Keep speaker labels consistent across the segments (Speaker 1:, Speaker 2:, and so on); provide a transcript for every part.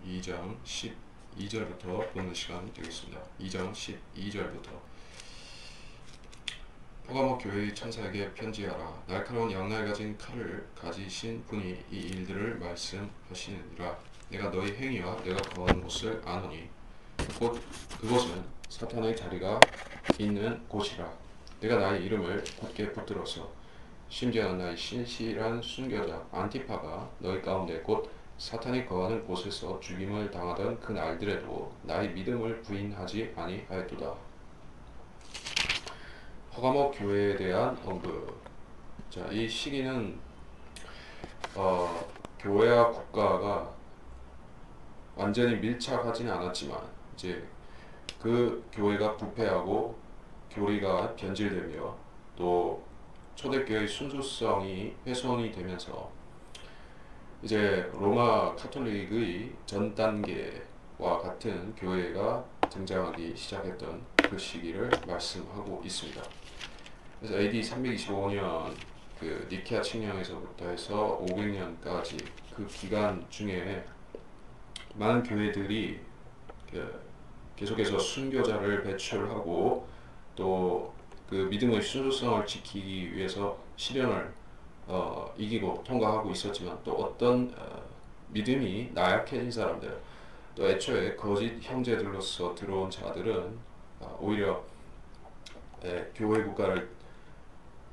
Speaker 1: 2장 12절부터 보는 시간 되겠습니다. 2장 12절부터 퍼가모 교회의 천사에게 편지하라. 날카로운 양날 가진 칼을 가지신 분이 이 일들을 말씀하시느니라. 내가 너희 행위와 내가 거하는 곳을 아노니 곧 그곳은 사탄의 자리가 있는 곳이라. 내가 나의 이름을 굳게 붙들어서 심지어 나의 신실한 순교자 안티파가 너희 가운데 곧 사탄이 거하는 곳에서 죽임을 당하던 그 날들에도 나의 믿음을 부인하지 아니하였도다. 퍼가모 교회에 대한 언급. 자, 이 시기는 교회와 국가가 완전히 밀착하지는 않았지만 이제 그 교회가 부패하고 교리가 변질되며 또 초대교회의 순수성이 훼손이 되면서 이제 로마 카톨릭의 전 단계와 같은 교회가 등장하기 시작했던 그 시기를 말씀하고 있습니다. 그래서 AD 325년 그 니케아 칙령에서부터 해서 500년까지 그 기간 중에 많은 교회들이 계속해서 순교자를 배출하고 또 그 믿음의 순수성을 지키기 위해서 시련을 이기고 통과하고 있었지만 또 어떤 믿음이 나약해진 사람들 또 애초에 거짓 형제들로서 들어온 자들은 오히려 교회 국가를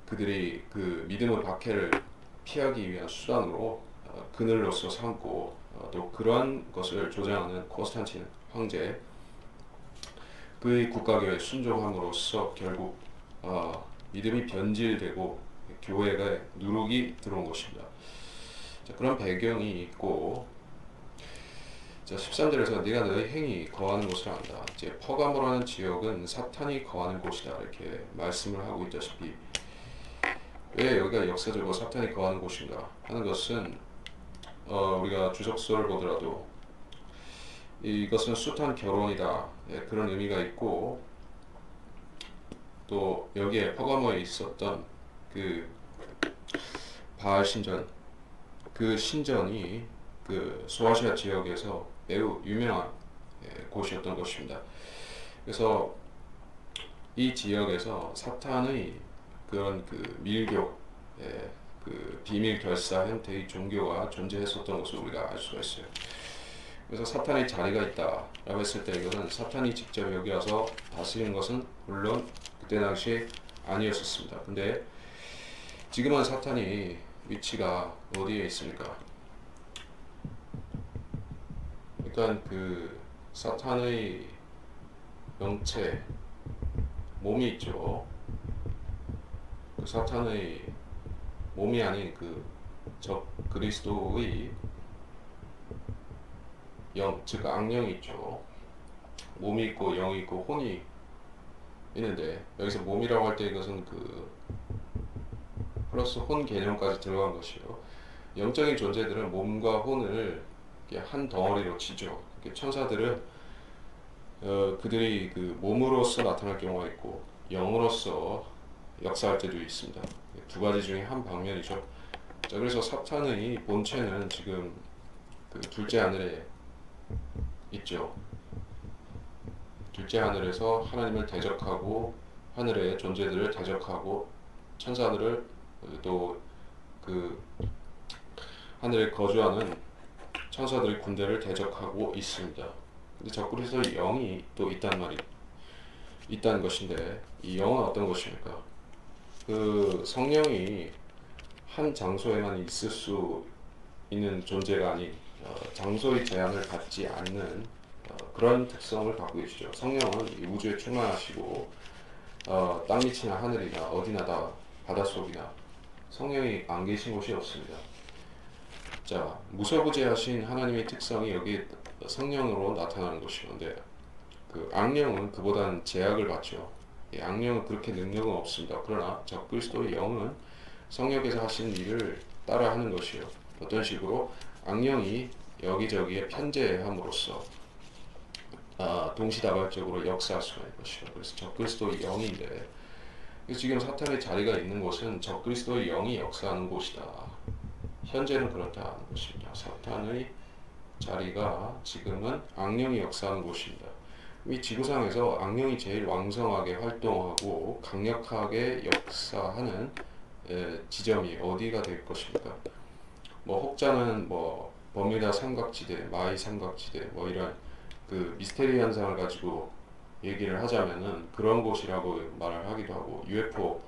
Speaker 1: 그들이 그 믿음의 박해를 피하기 위한 수단으로 그늘로서 삼고 또 그러한 것을 조장하는 콘스탄틴 황제 그의 국가교회 순종함으로써 결국 믿음이 변질되고 교회가 누룩이 들어온 것입니다. 자, 그런 배경이 있고 자, 13절에서 네가 너의 행위 거하는 곳을 안다. 이제 퍼가모라는 지역은 사탄이 거하는 곳이다 이렇게 말씀을 하고 있다시피 왜 여기가 역사적으로 사탄이 거하는 곳인가 하는 것은 우리가 주석서를 보더라도 이것은 숱한 결혼이다 그런 의미가 있고 또 여기에 퍼가모에 있었던 그 바알 신전 그 신전이 그 소아시아 지역에서 매우 유명한 곳이었던 것입니다. 그래서 이 지역에서 사탄의 그런 그 밀교 그 비밀 결사 형태의 종교가 존재했었던 것을 우리가 알 수가 있어요. 그래서 사탄의 자리가 있다라고 했을 때 이것은 사탄이 직접 여기 와서 다스리는 것은 물론 그때 당시 아니었었습니다. 근데 지금은 사탄이 위치가 어디에 있습니까? 그러니까 그 사탄의 영체 몸이 있죠. 그 사탄의 몸이 아닌 그 적 그리스도의 영, 즉 악령이 있죠. 몸이 있고 영이 있고 혼이 있는데 여기서 몸이라고 할 때 이것은 그 플러스 혼 개념까지 들어간 것이요. 영적인 존재들은 몸과 혼을 한 덩어리로 치죠. 천사들은 그들이 그 몸으로서 나타날 경우가 있고 영으로서 역사할 때도 있습니다. 두 가지 중에 한 방면이죠. 자, 그래서 사탄의 본체는 지금 그 둘째 하늘에 있죠. 둘째 하늘에서 하나님을 대적하고 하늘의 존재들을 대적하고 천사들을 또 그 하늘에 거주하는 천사들의 군대를 대적하고 있습니다. 근데 적그리스도의 영이 또 있다는 것인데 이 영은 어떤 것입니까? 그 성령이 한 장소에만 있을 수 있는 존재가 아닌 장소의 제한을 갖지 않는 그런 특성을 갖고 계시죠. 성령은 이 우주에 충만하시고 땅 밑이나 하늘이나 어디나 다 바닷속이나 성령이 안 계신 곳이 없습니다. 자, 무소부재하신 하나님의 특성이 여기 성령으로 나타나는 것이건데 그 악령은 그보다는 제약을 받죠. 악령은 그렇게 능력은 없습니다. 그러나 적그리스도의 영은 성령께서 하신 일을 따라하는 것이요. 어떤 식으로 악령이 여기저기에 편재함으로써 동시다발적으로 역사할 수가 있는 것이요. 그래서 적그리스도의 영인데 지금 사탄의 자리가 있는 곳은 적그리스도의 영이 역사하는 곳이다. 현재는 그렇다는 것입니다. 사탄의 자리가 지금은 악령이 역사하는 곳입니다. 이 지구상에서 악령이 제일 왕성하게 활동하고 강력하게 역사하는 지점이 어디가 될 것입니까? 뭐 혹자는 뭐 버뮤다 삼각지대, 마이 삼각지대 뭐 이런 그 미스테리 현상을 가지고 얘기를 하자면은 그런 곳이라고 말을 하기도 하고 UFO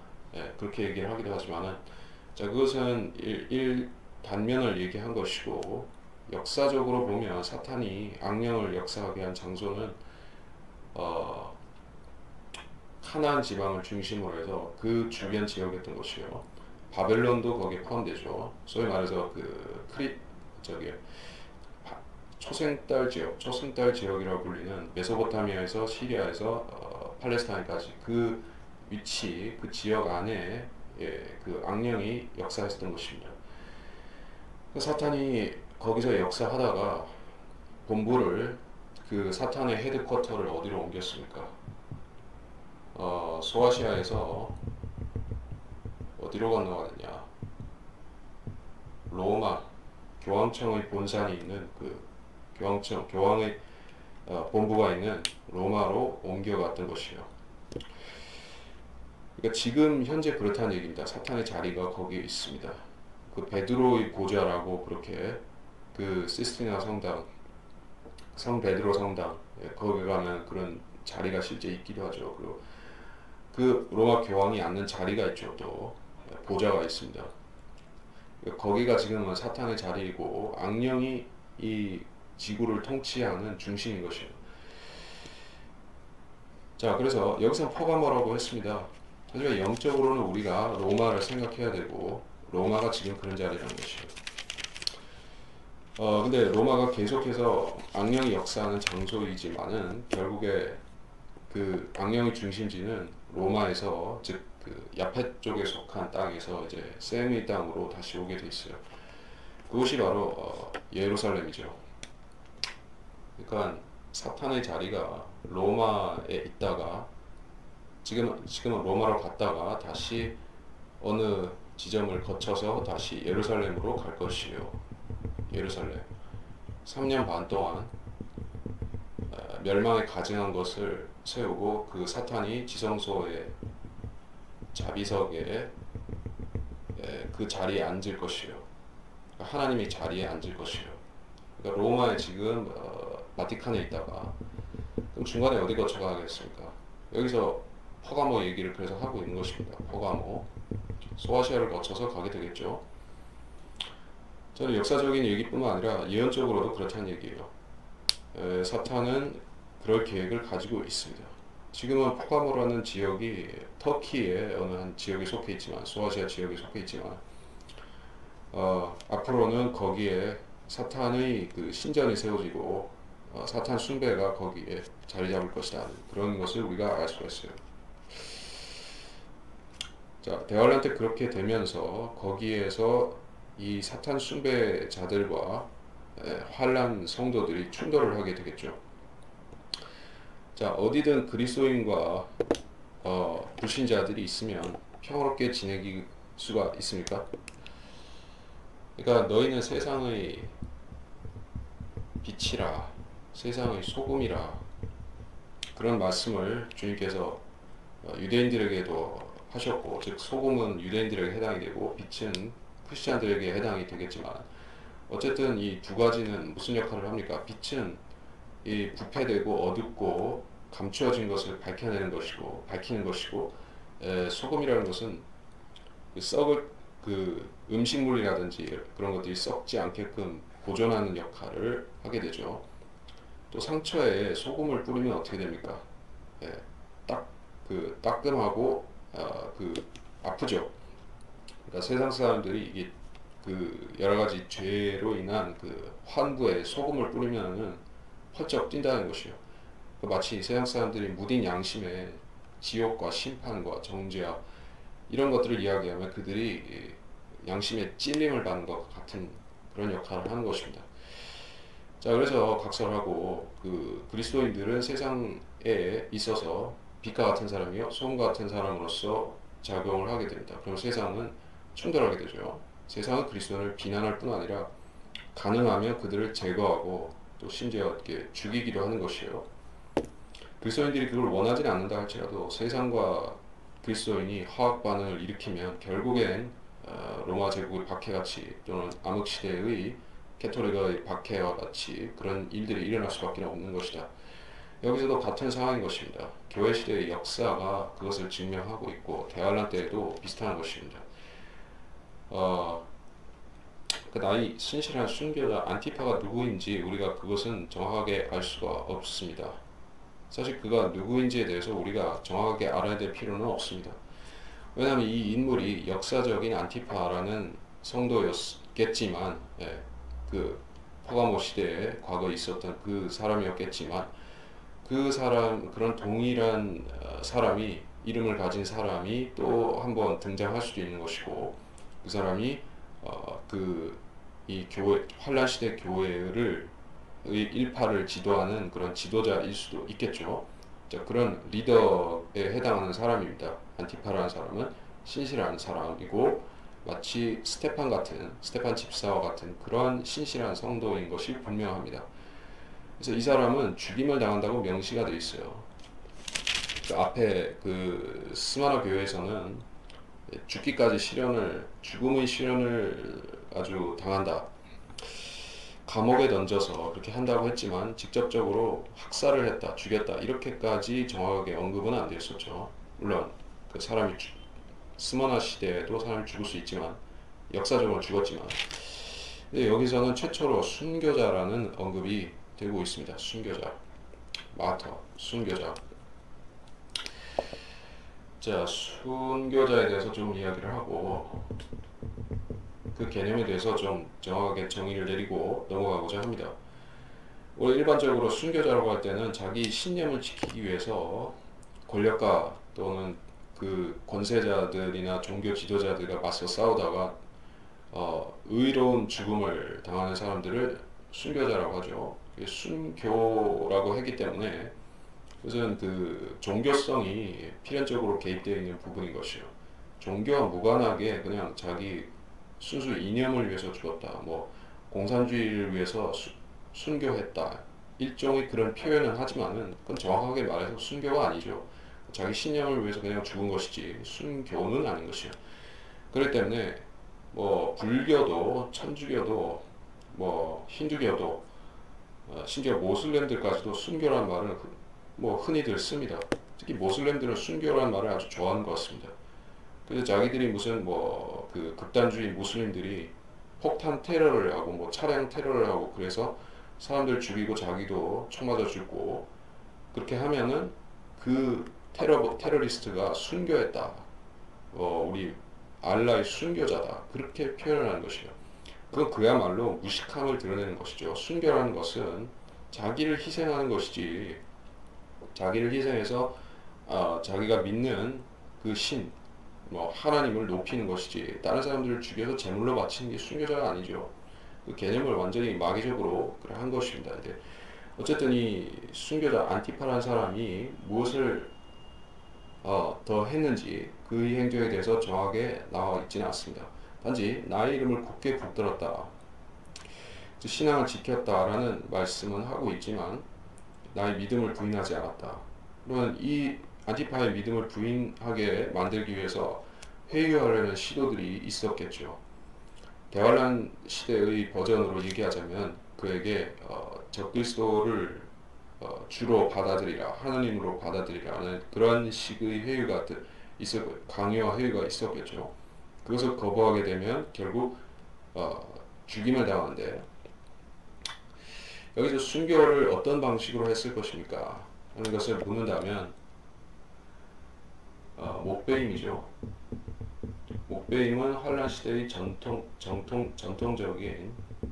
Speaker 1: 그렇게 얘기를 하기도 하지만은 자 그것은 단면을 얘기한 것이고 역사적으로 보면 사탄이 악령을 역사하게 한 장소는 어, 카나안 지방을 중심으로 해서 그 주변 지역이었던 것이요. 바벨론도 거기에 포함되죠. 소위 말해서 그 저기 초생달 지역이라고 불리는 메소포타미아에서 시리아에서 팔레스타인까지 그 위치, 그 지역 안에 그 악령이 역사했었던 것입니다. 그 사탄이 거기서 역사하다가 본부를 그 사탄의 헤드쿼터를 어디로 옮겼습니까? 소아시아에서 어디로 건너가느냐? 로마 교황청의 본산이 있는 그 교황의 본부가 있는 로마로 옮겨갔던 것이요. 그러니까 지금 현재 그렇다는 얘기입니다. 사탄의 자리가 거기에 있습니다. 그 베드로의 보좌라고 그렇게 그 시스티나 성당, 성 베드로 성당 거기 가면 그런 자리가 실제 있기도 하죠. 그리고 그 로마 교황이 앉는 자리가 있죠. 또 보좌가 있습니다. 거기가 지금은 사탄의 자리이고 악령이 이 지구를 통치하는 중심인 것이에요. 자, 그래서 여기서 퍼가모라고 했습니다. 하지만 영적으로는 우리가 로마를 생각해야 되고 로마가 지금 그런 자리라는 것이에요. 근데 로마가 계속해서 악령이 역사하는 장소이지만은 결국에 그 악령의 중심지는 로마에서 즉 그 야펫 쪽에 속한 땅에서 이제 셈의 땅으로 다시 오게 돼 있어요. 그것이 바로 예루살렘이죠. 그러니까 사탄의 자리가 로마에 있다가 지금은 로마로 갔다가 다시 어느 지점을 거쳐서 다시 예루살렘으로 갈 것이요. 예루살렘 3년 반 동안 멸망에 가증한 것을 세우고 그 사탄이 지성소의 자비석에 그 자리에 앉을 것이요. 하나님이 자리에 앉을 것이요. 그러니까 로마에 지금 바티칸에 있다가 그럼 중간에 어디 거쳐가겠습니까? 여기서 퍼가모 얘기를 그래서 하고 있는 것입니다. 퍼가모 소아시아를 거쳐서 가게 되겠죠. 저는 역사적인 얘기뿐만 아니라 예언적으로도 그렇다는 얘기예요. 사탄은 그럴 계획을 가지고 있습니다. 지금은 포가모라는 지역이 터키의 어느 한 지역에 속해 있지만 소아시아 지역에 속해 있지만 앞으로는 거기에 사탄의 그 신전이 세워지고 사탄 숭배가 거기에 자리 잡을 것이다. 그런 것을 우리가 알 수가 있어요. 자, 대환란 때 그렇게 되면서 거기에서 이 사탄 숭배자들과 환란 성도들이 충돌을 하게 되겠죠. 자, 어디든 그리스도인과 불신자들이 있으면 평화롭게 지내길 수가 있습니까? 그러니까 너희는 세상의 빛이라, 세상의 소금이라 그런 말씀을 주님께서 유대인들에게도 하셨고, 즉 소금은 유대인들에게 해당이 되고 빛은 크리스찬들에게 해당이 되겠지만 어쨌든 이 두 가지는 무슨 역할을 합니까? 빛은 이 부패되고 어둡고 감추어진 것을 밝히는 것이고 소금이라는 것은 그 썩을 그 음식물이라든지 그런 것들이 썩지 않게끔 보존하는 역할을 하게 되죠. 또 상처에 소금을 뿌리면 어떻게 됩니까? 따끔하고 아프죠. 그러니까 세상 사람들이 이게 그 여러 가지 죄로 인한 그 환부에 소금을 뿌리면은 펄쩍 뛴다는 것이요. 마치 세상 사람들이 무딘 양심에 지옥과 심판과 정죄와 이런 것들을 이야기하면 그들이 양심의 찔림을 받는 것 같은 그런 역할을 하는 것입니다. 자, 그래서 각설하고 그 그리스도인들은 세상에 있어서 빛과 같은 사람이요 소금과 같은 사람으로서 작용을 하게 됩니다. 그럼 세상은 충돌하게 되죠. 세상은 그리스도인을 비난할 뿐 아니라 가능하면 그들을 제거하고 또 심지어 이렇게 죽이기도 하는 것이에요. 그리스도인들이 그걸 원하지는 않는다 할지라도 세상과 그리스도인이 화학 반응을 일으키면 결국엔 로마 제국의 박해같이 또는 암흑시대의 캐토릭의 박해와 같이 그런 일들이 일어날 수밖에 없는 것이다. 여기서도 같은 상황인 것입니다. 교회 시대의 역사가 그것을 증명하고 있고 대환란 때에도 비슷한 것입니다. 그 나이 신실한 순교자 안티파가 누구인지 우리가 그것은 정확하게 알 수가 없습니다. 사실 그가 누구인지에 대해서 우리가 정확하게 알아야 될 필요는 없습니다. 왜냐하면 이 인물이 역사적인 안티파라는 성도였겠지만, 그 퍼가모 시대에 과거에 있었던 그 사람이었겠지만, 그 사람, 그런 동일한 사람이, 이름을 가진 사람이 또 한 번 등장할 수도 있는 것이고, 그 사람이 이 교회, 환란 시대 교회를 일파를 지도하는 그런 지도자일 수도 있겠죠. 자, 그런 리더에 해당하는 사람입니다. 안티파라는 사람은 신실한 사람이고 마치 스테판 집사와 같은 그런 신실한 성도인 것이 분명합니다. 그래서 이 사람은 죽임을 당한다고 명시가 되어 있어요. 그 앞에 그 스마나 교회에서는 죽기까지 죽음의 시련을 아주 당한다. 감옥에 던져서 그렇게 한다고 했지만 직접적으로 학살을 했다, 죽였다 이렇게까지 정확하게 언급은 안 되었었죠. 물론 그 스머나 시대에도 사람이 죽을 수 있지만 역사적으로 죽었지만 여기서는 최초로 순교자라는 언급이 되고 있습니다. 순교자, 순교자. 자, 순교자에 대해서 좀 이야기를 하고 그 개념에 대해서 좀 정확하게 정의를 내리고 넘어가고자 합니다. 원래 일반적으로 순교자라고 할 때는 자기 신념을 지키기 위해서 권력가 또는 그 권세자들이나 종교 지도자들과 맞서 싸우다가 의로운 죽음을 당하는 사람들을 순교자라고 하죠. 순교라고 했기 때문에 그것은 그 종교성이 필연적으로 개입되어 있는 부분인 것이요. 종교와 무관하게 그냥 자기 순수 이념을 위해서 죽었다. 뭐 공산주의를 위해서 순교했다. 일종의 그런 표현은 하지만은 그건 정확하게 말해서 순교가 아니죠. 자기 신념을 위해서 그냥 죽은 것이지 순교는 아닌 것이요. 그렇기 때문에 뭐 불교도 천주교도 뭐 힌두교도 심지어 모슬렘들까지도 순교란 말을 뭐 흔히들 씁니다. 특히 모슬렘들은 순교란 말을 아주 좋아하는 것 같습니다. 그래서 자기들이 무슨 뭐 그 극단주의 무슬림들이 폭탄 테러를 하고 뭐 차량 테러를 하고 그래서 사람들 죽이고 자기도 총 맞아 죽고 그렇게 하면은 그 테러리스트가 순교했다. 우리 알라의 순교자다. 그렇게 표현을 하는 것이에요. 그건 그야말로 무식함을 드러내는 것이죠. 순교라는 것은 자기를 희생하는 것이지 자기를 희생해서 자기가 믿는 그 뭐 하나님을 높이는 것이지 다른 사람들을 죽여서 제물로 바치는 게 순교자가 아니죠. 그 개념을 완전히 마귀적으로 한 것입니다. 근데 어쨌든 이 순교자 안티파라는 사람이 무엇을 더 했는지 그 행동에 대해서 정확하게 나와 있지는 않습니다. 단지 나의 이름을 굳게 붙들었다, 신앙을 지켰다라는 말씀은 하고 있지만 나의 믿음을 부인하지 않았다. 그러면 이 안티파의 믿음을 부인하게 만들기 위해서 회유하려는 시도들이 있었겠죠. 대환란 시대의 버전으로 얘기하자면 그에게 적그리스도를 주로 받아들이라, 하나님으로 받아들이라는 그런 식의 회유가 강요와 회유가 있었겠죠. 그것을 거부하게 되면 결국 죽임을 당하는데 여기서 순교를 어떤 방식으로 했을 것입니까? 하는 것을 묻는다면 목베임이죠. 목베임은 환란 시대의 전통적인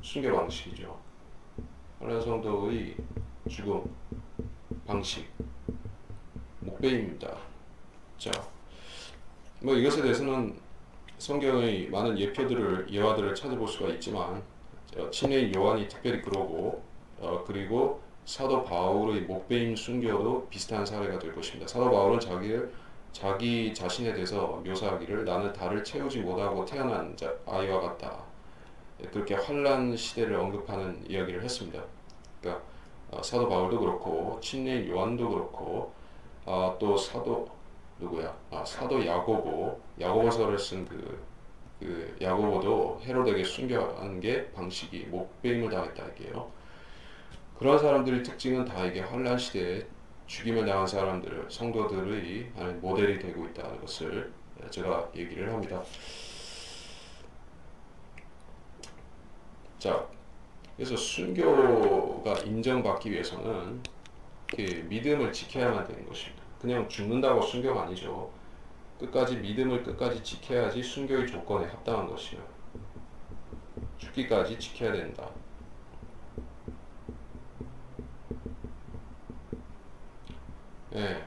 Speaker 1: 순교 방식이죠. 환란 성도의 죽음 방식, 목베임입니다. 자, 뭐 이것에 대해서는 성경의 많은 예화들을 찾아볼 수가 있지만 친례인 요한이 특별히 그러고 그리고 사도 바울의 목베임 순교도 비슷한 사례가 될 것입니다. 사도 바울은 자기 자신에 대해서 묘사하기를 나는 달을 채우지 못하고 태어난 아이와 같다. 그렇게 환란 시대를 언급하는 이야기를 했습니다. 그러니까 사도 바울도 그렇고 친례 요한도 그렇고 또 사도 누구야? 사도 야고보서를 쓴 그 야고보도 헤롯에게 순교한 게 방식이 목배임을 당했다 이게요. 그런 사람들의 특징은 다 이게 환란 시대에 죽임을 당한 사람들, 성도들의 모델이 되고 있다는 것을 제가 얘기를 합니다. 자, 그래서 순교가 인정받기 위해서는 믿음을 지켜야만 되는 것입니다. 그냥 죽는다고 순교가 아니죠. 끝까지 믿음을 끝까지 지켜야지 순교의 조건에 합당한 것이요. 죽기까지 지켜야 된다. 예.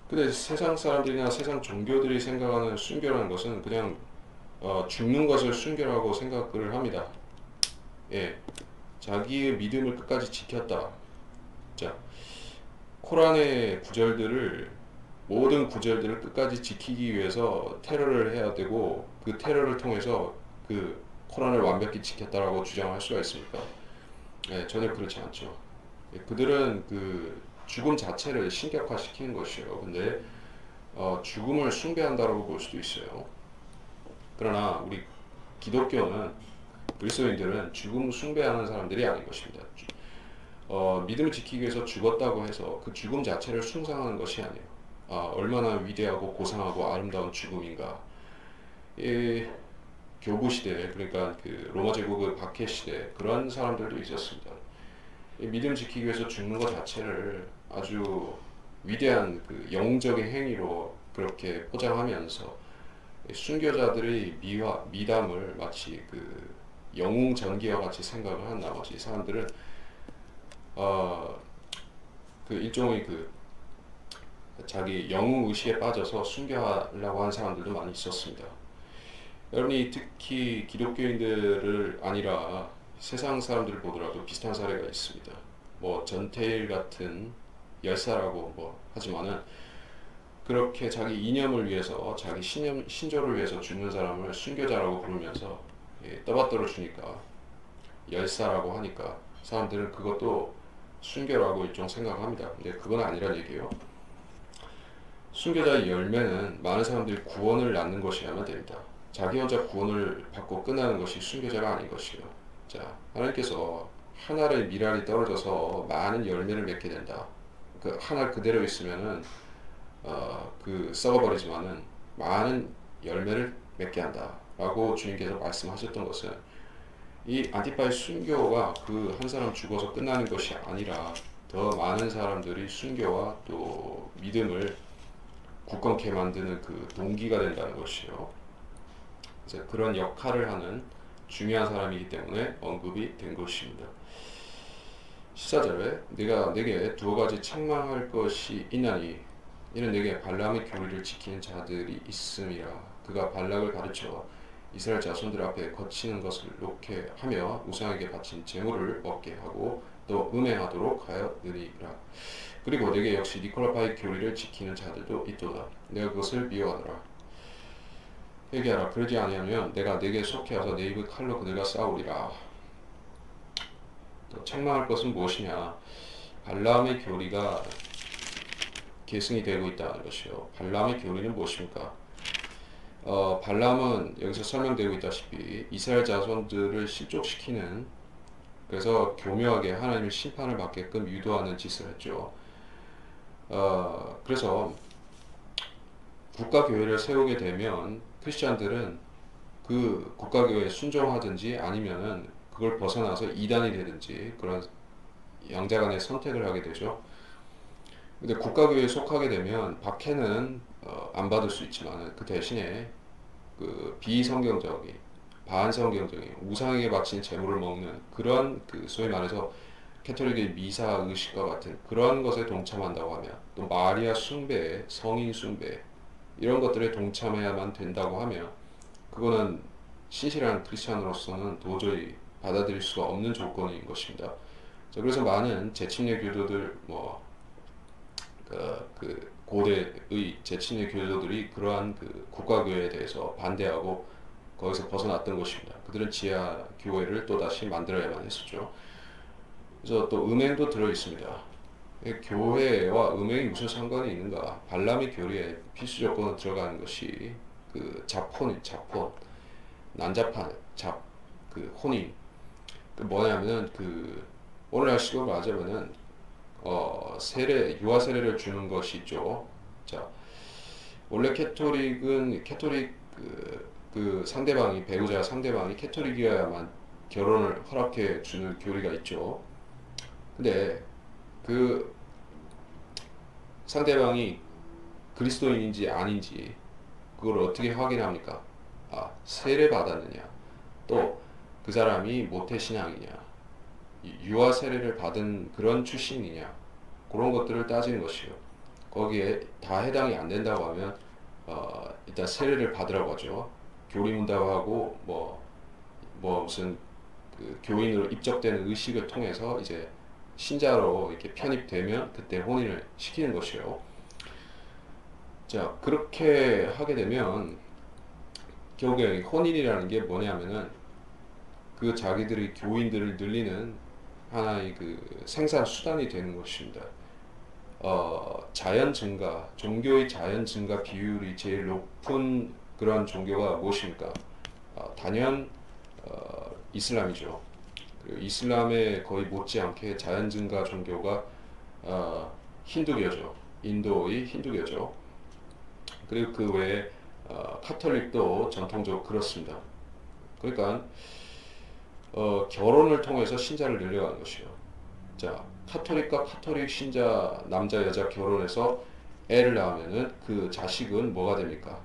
Speaker 1: 근데 세상 사람들이나 세상 종교들이 생각하는 순교라는 것은 그냥 죽는 것을 순교라고 생각을 합니다. 예. 자기의 믿음을 끝까지 지켰다. 자, 코란의 구절들을 모든 구절들을 끝까지 지키기 위해서 테러를 해야 되고 그 테러를 통해서 그 코란을 완벽히 지켰다라고 주장할 수가 있습니까? 예, 전혀 그렇지 않죠. 예, 그들은 그 죽음 자체를 신격화시키는 것이에요. 근데 죽음을 숭배한다라고 볼 수도 있어요. 그러나 우리 기독교는 그리스도인들은 죽음을 숭배하는 사람들이 아닌 것입니다. 믿음을 지키기 위해서 죽었다고 해서 그 죽음 자체를 숭상하는 것이 아니에요. 얼마나 위대하고 고상하고 아름다운 죽음인가. 이 교부 시대, 그러니까 그 로마 제국의 박해 시대 그런 사람들도 있었습니다. 믿음 지키기 위해서 죽는 것 자체를 아주 위대한 그 영웅적인 행위로 그렇게 포장하면서 순교자들의 미담을 마치 그 영웅 전기와 같이 생각을 한 나머지 사람들은 그 일종의 그 자기 영웅 의식에 빠져서 순교하려고 하는 사람들도 많이 있었습니다. 여러분이 특히 기독교인들을 아니라 세상 사람들을 보더라도 비슷한 사례가 있습니다. 뭐 전태일 같은 열사라고 뭐 하지만은 그렇게 자기 이념을 위해서 자기 신조를 위해서 죽는 사람을 순교자라고 부르면서 떠받들어 주니까 열사라고 하니까 사람들은 그것도 순교라고 일종 생각합니다. 근데 그건 아니란 얘기예요. 순교자의 열매는 많은 사람들이 구원을 낳는 것이어야만 됩니다. 자기 혼자 구원을 받고 끝나는 것이 순교자가 아닌 것이요. 자, 하나님께서 한 알의 밀알이 떨어져서 많은 열매를 맺게 된다. 그 한 알 그대로 있으면은 그 썩어버리지만은 많은 열매를 맺게 한다라고 주님께서 말씀하셨던 것은 이 안티파의 순교가 그 한 사람 죽어서 끝나는 것이 아니라 더 많은 사람들이 순교와 또 믿음을 굳건케 만드는 그 동기가 된다는 것이요. 그래서 그런 역할을 하는 중요한 사람이기 때문에 언급이 된 것입니다. 14절에 내가 내게 두어 가지 책망할 것이 있나니 이는 내게 발람의 교리를 지키는 자들이 있음이라. 그가 발락을 가르쳐 이스라엘 자손들 앞에 거치는 것을 놓게 하며 우상에게 바친 제물을 먹게 하고 또 음행하도록 하였느니라. 그리고 내게 역시 니콜라파의 교리를 지키는 자들도 있도다. 내가 그것을 미워하노라. 회개하라. 그러지 아니하면 내가 내게 속해 와서 내 입을 칼로 그들과 싸우리라. 또 책망할 것은 무엇이냐? 발람의 교리가 계승이 되고 있다는 것이요. 발람의 교리는 무엇입니까? 발람은 여기서 설명되고 있다시피 이스라엘 자손들을 실족시키는, 그래서 교묘하게 하나님의 심판을 받게끔 유도하는 짓을 했죠. 그래서 국가교회를 세우게 되면 크리스찬들은 그 국가교회에 순종하든지 아니면은 그걸 벗어나서 이단이 되든지 그런 양자간의 선택을 하게 되죠. 근데 국가교회에 속하게 되면 박해는 안 받을 수 있지만 그 대신에 그 비성경적인 반성경적인 우상에게 바친 제물을 먹는 그런 그 소위 말해서 캐톨릭의 미사 의식과 같은 그런 것에 동참한다고 하면, 또 마리아 숭배, 성인 숭배 이런 것들에 동참해야만 된다고 하면 그거는 신실한 크리스찬으로서는 도저히 받아들일 수가 없는 조건인 것입니다. 자, 그래서 많은 재침례 교도들 그 고대의 재침례 교도들이 그러한 그 국가교회에 대해서 반대하고 거기서 벗어났던 것입니다. 그들은 지하 교회를 또 다시 만들어야만 했었죠. 그래서 또 음행도 들어 있습니다. 교회와 음행이 무슨 상관이 있는가? 발람의 교리에 필수 조건으로 들어가는 것이 그 자폰, 난잡한 그 혼인. 그 뭐냐면은 그 오늘날 식으로 하자면은 유아 세례를 주는 것이 있죠. 자, 원래 캐토릭 그 상대방이 배우자 상대방이 캐토릭이어야만 결혼을 허락해 주는 교리가 있죠. 근데 그 상대방이 그리스도인인지 아닌지 그걸 어떻게 확인합니까? 아, 세례 받았느냐? 또 그 사람이 모태신앙이냐? 유아 세례를 받은 그런 출신이냐? 그런 것들을 따지는 것이요. 거기에 다 해당이 안 된다고 하면 일단 세례를 받으라고 하죠. 교리문답하고 뭐 무슨 그 교인으로 입적되는 의식을 통해서 이제 신자로 이렇게 편입되면 그때 혼인을 시키는 것이요. 자, 그렇게 하게 되면 결국에 혼인이라는 게 뭐냐면은 그 자기들이 교인들을 늘리는 하나의 그 생산 수단이 되는 것입니다. 자연 증가, 종교의 자연 증가 비율이 제일 높은 그런 종교가 무엇입니까? 단연 이슬람이죠. 그리고 이슬람에 거의 못지않게 자연 증가 종교가 힌두교죠. 인도의 힌두교죠. 그리고 그 외에 카톨릭도 전통적으로 그렇습니다. 그러니까 결혼을 통해서 신자를 늘려가는 것이요. 자, 카톨릭과 카톨릭 신자 남자 여자 결혼해서 애를 낳으면은 그 자식은 뭐가 됩니까?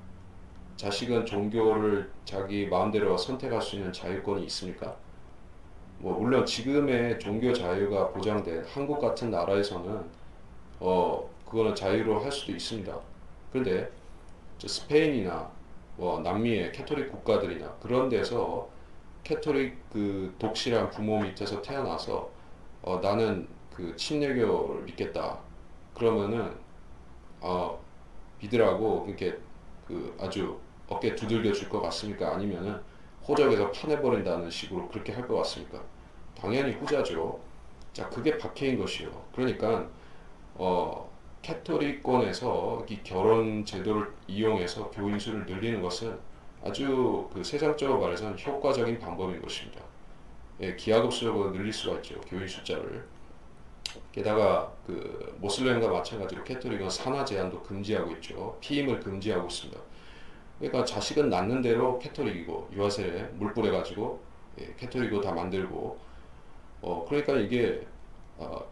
Speaker 1: 자식은 종교를 자기 마음대로 선택할 수 있는 자유권이 있습니까? 뭐 물론 지금의 종교 자유가 보장된 한국 같은 나라에서는 그거는 자유로 할 수도 있습니다. 그런데 스페인이나 뭐 남미의 캐토릭 국가들이나 그런 데서 캐토릭 그 독실한 부모 밑에서 태어나서 나는 그 침례교를 믿겠다. 그러면은 믿으라고 이렇게 그 아주 어깨 두들겨 줄 것 같습니까? 아니면은 호적에서 파내버린다는 식으로 그렇게 할 것 같습니까? 당연히 후자죠. 자, 그게 박해인 것이요. 그러니까 캐토릭권에서 이 결혼 제도를 이용해서 교인 수를 늘리는 것은 아주 그 세상적으로 말해서는 효과적인 방법인 것입니다. 예, 기하급수적으로 늘릴 수가 있죠. 교인 숫자를. 게다가 그 모슬렘과 마찬가지로 캐토릭은 산하 제한도 금지하고 있죠. 피임을 금지하고 있습니다. 그러니까 자식은 낳는 대로 캐토릭이고 유아세례 물 뿌려가지고 캐토릭으로 다 만들고 그러니까 이게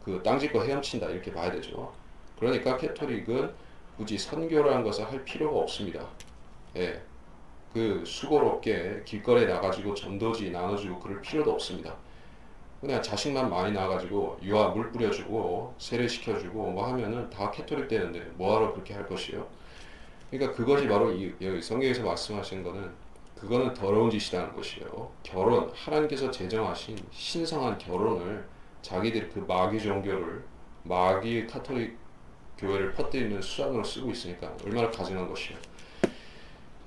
Speaker 1: 그 땅짓고 헤엄친다 이렇게 봐야 되죠. 그러니까 캐토릭은 굳이 선교라는 것을 할 필요가 없습니다. 예, 그 수고롭게 길거리에 나가지고 전도지 나눠주고 그럴 필요도 없습니다. 그냥 자식만 많이 낳아가지고 유아 물 뿌려주고 세례시켜주고 뭐 하면은 다 캐토릭 되는데 뭐하러 그렇게 할 것이요? 그러니까 그것이 바로 여기 성경에서 말씀하시는 거는 그거는 더러운 짓이라는 것이에요. 결혼, 하나님께서 제정하신 신성한 결혼을 자기들이 그 마귀 종교를 마귀 카톨릭 교회를 퍼뜨리는 수단으로 쓰고 있으니까 얼마나 가증한 것이에요.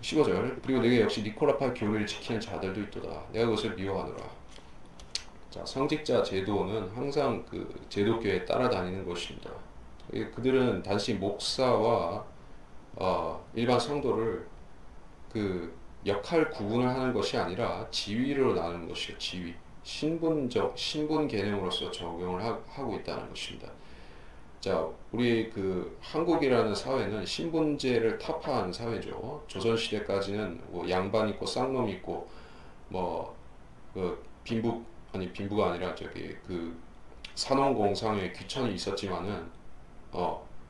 Speaker 1: 15절 그리고 내게 역시 니콜라파 교리를 지키는 자들도 있도다. 내가 그것을 미워하노라. 자, 성직자 제도는 항상 그 제도교에 따라다니는 것입니다. 그들은 단지 목사와 일반 성도를 그 역할 구분을 하는 것이 아니라 지위로 나누는 것이에요. 지위. 신분 개념으로서 적용을 하고 있다는 것입니다. 자, 우리 그 한국이라는 사회는 신분제를 타파한 사회죠. 조선시대까지는 뭐 양반 있고 쌍놈 있고 뭐그 빈부가 아니라 저기 그 산업공상의 귀천이 있었지만은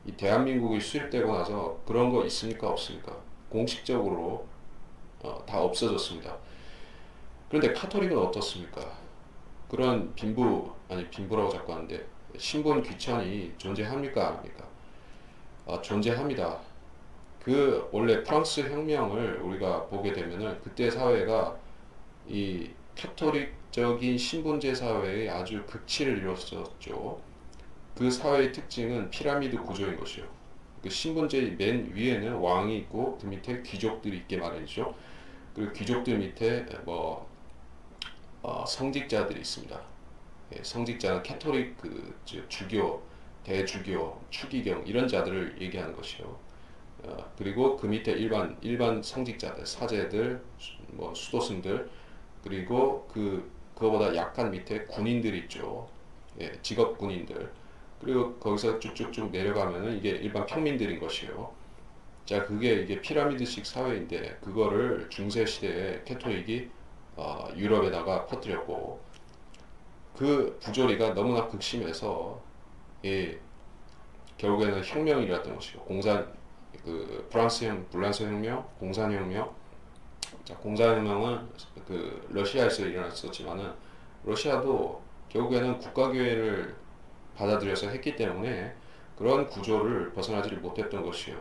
Speaker 1: 이 대한민국이 수립되고 나서 그런 거 있습니까 없습니까? 공식적으로 다 없어졌습니다. 그런데 카톨릭은 어떻습니까? 그런 빈부라고 자꾸 하는데 신분 귀천이 존재합니까 안 합니까? 존재합니다. 그 원래 프랑스 혁명을 우리가 보게 되면은 그때 사회가 이 카톨릭적인 신분제 사회의 아주 극치를 이뤘었죠. 그 사회의 특징은 피라미드 구조인 것이요. 그 신분제 맨 위에는 왕이 있고 그 밑에 귀족들이 있게 말이죠. 그리고 귀족들 밑에 뭐 성직자들이 있습니다. 예, 성직자는 캐토릭 주교, 대주교, 추기경 이런 자들을 얘기하는 것이요. 그리고 그 밑에 일반 성직자들, 사제들, 뭐 수도승들, 그리고 그거보다 약간 밑에 군인들 있죠. 예, 직업 군인들. 그리고 거기서 쭉쭉쭉 내려가면은 이게 일반 평민들인 것이요. 자, 그게 이게 피라미드식 사회인데 그거를 중세 시대에 캐토릭이 유럽에다가 퍼뜨렸고 그 부조리가 너무나 극심해서 예, 결국에는 혁명이 일어났던 것이고 불란스 혁명, 공산혁명. 자, 공산혁명은 러시아에서 일어났었지만은 러시아도 결국에는 국가교회를 받아들여서 했기 때문에 그런 구조를 벗어나지를 못했던 것이요.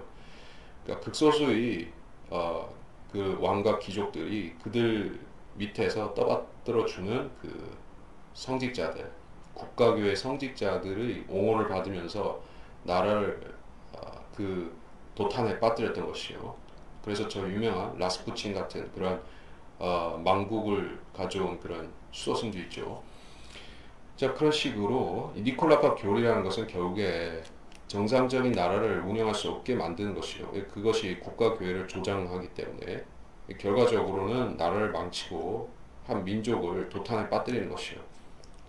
Speaker 1: 그러니까 극소수의 그 왕과 귀족들이 그들 밑에서 떠받들어 주는 그 성직자들, 국가교회 성직자들의 옹호를 받으면서 나라를 그 도탄에 빠뜨렸던 것이요. 그래서 저 유명한 라스푸친 같은 그런 망국을 가져온 그런 수도승도 있죠. 자, 그런 식으로 니콜라파 교리라는 것은 결국에 정상적인 나라를 운영할 수 없게 만드는 것이요. 그것이 국가교회를 조장하기 때문에 결과적으로는 나라를 망치고 한 민족을 도탄에 빠뜨리는 것이요.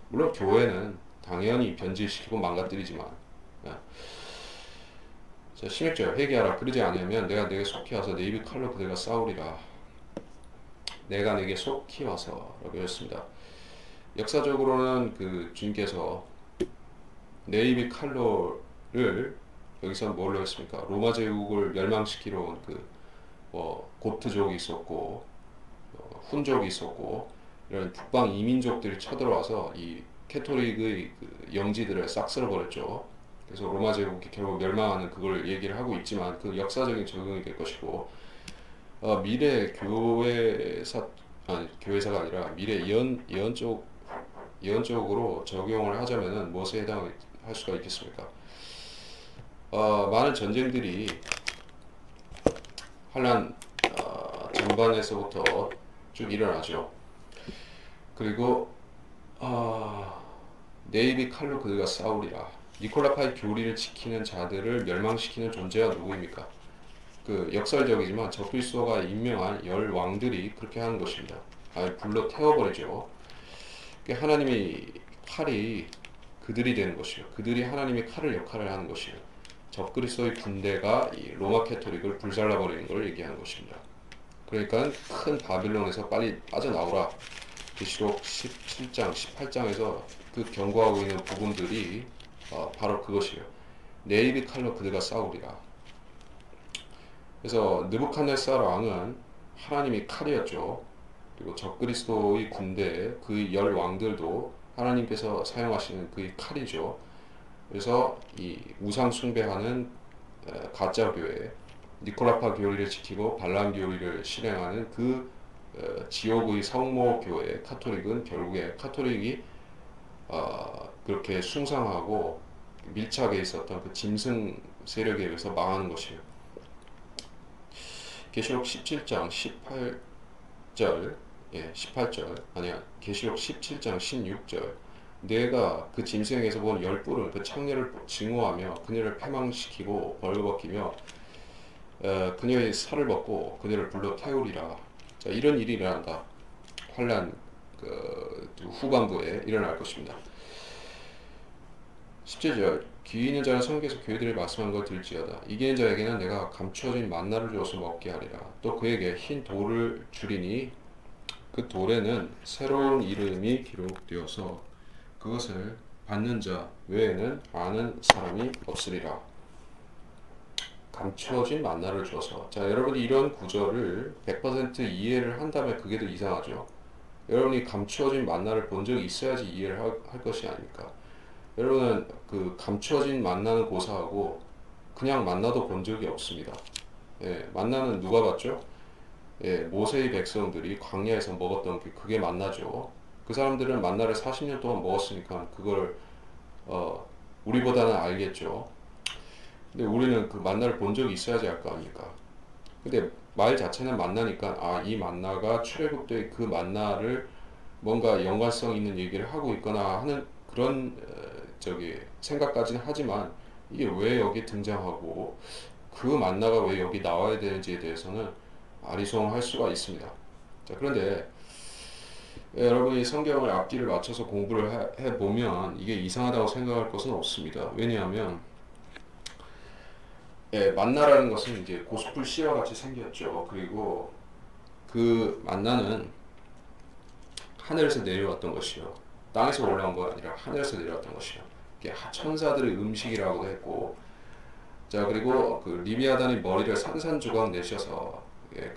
Speaker 1: 물론 교회는 당연히 변질시키고 망가뜨리지만 자, 16절 회개하라. 그러지 않으면 내가 네게 속히 와서 내 입이 칼로 그들과 싸우리라. 내가 네게 속히 와서 라고 했습니다. 역사적으로는 그 주님께서 내 입이 칼로를 여기서 뭘로 했습니까? 로마 제국을 멸망시키러 온 고트족이 있었고 훈족이 있었고 이런 북방 이민족들이 쳐들어와서 이 캐토릭의 그 영지들을 싹 쓸어버렸죠. 그래서 로마 제국이 결국 멸망하는 그걸 얘기를 하고 있지만 그 역사적인 적용이 될 것이고 미래 교회사가 아니라 미래 예언적으로 적용을 하자면은 무엇에 해당할 수가 있겠습니까? 많은 전쟁들이 환란 전반에서부터 쭉 일어나죠. 그리고 내 입이 칼로 그들과 싸우리라. 니콜라파의 교리를 지키는 자들을 멸망시키는 존재가 누구입니까? 그 역설적이지만 적그리스도가 임명한 열 왕들이 그렇게 하는 것입니다. 불로 태워버리죠. 하나님의 칼이 그들이 되는 것이요. 그들이 하나님의 칼을 역할을 하는 것이요. 적그리스도의 군대가 이 로마 캐토릭을 불살라버리는 것을 얘기하는 것입니다. 그러니까 큰 바빌론에서 빨리 빠져나오라. 계시록 17장, 18장에서 그 경고하고 있는 부분들이 바로 그것이에요. 내 입이 칼로 그들과 싸우리라. 그래서 느부갓네살 왕은 하나님이 칼이었죠. 그리고 적그리스도의 군대, 그 열 왕들도 하나님께서 사용하시는 그의 칼이죠. 그래서 이 우상 숭배하는 가짜 교회, 니콜라파 교리를 지키고 발람 교리를 실행하는 그 지옥의 성모 교회 카톨릭은 결국에 카톨릭이 그렇게 숭상하고 밀착해 있었던 그 짐승 세력에 의해서 망하는 것이에요. 계시록 17장 18절, 18절 아니야, 계시록 17장 16절. 내가 그 짐승에게서 본 열뿔은 그 창녀를 증오하며 그녀를 패망시키고 벌거벗기며 그녀의 살을 벗고 그녀를 불러 태우리라. 자, 이런 일이 일어난다. 환란 후반부에 일어날 것입니다. 17절 귀 있는 자는 성경에서 교회들이 말씀한 걸 들지어다. 이기는 자에게는 내가 감추어진 만나를 주어서 먹게 하리라. 또 그에게 흰 돌을 주리니 그 돌에는 새로운 이름이 기록되어서 그것을 받는 자 외에는 아는 사람이 없으리라. 감추어진 만나를 줘서. 자, 여러분이 이런 구절을 100% 이해를 한다면 그게 더 이상하죠. 여러분이 감추어진 만나를 본 적이 있어야지 이해를 할 것이 아닙니까? 여러분은 그 감추어진 만나는 고사하고 그냥 만나도 본 적이 없습니다. 만나는 누가 봤죠? 모세의 백성들이 광야에서 먹었던 그게 만나죠. 그 사람들은 만나를 40년 동안 먹었으니까 그걸 우리보다는 알겠죠. 근데 우리는 그 만나를 본 적이 있어야지 알 거 아닙니까? 근데 말 자체는 만나니까 이 만나가 출애굽때 그 만나를 뭔가 연관성 있는 얘기를 하고 있거나 하는 그런 저기 생각까지는 하지만 이게 왜 여기 등장하고 그 만나가 왜 여기 나와야 되는지에 대해서는 아리송할 수가 있습니다. 자, 그런데 여러분이 성경을 앞뒤를 맞춰서 공부를 해보면 이게 이상하다고 생각할 것은 없습니다. 왜냐하면 만나라는 것은 이제 고스풀 씨와 같이 생겼죠. 그리고 그 만나는 하늘에서 내려왔던 것이요. 땅에서 올라온 건 아니라 하늘에서 내려왔던 것이요. 이게 천사들의 음식이라고도 했고, 자, 그리고 그 리비아단이 머리를 산산조각 내셔서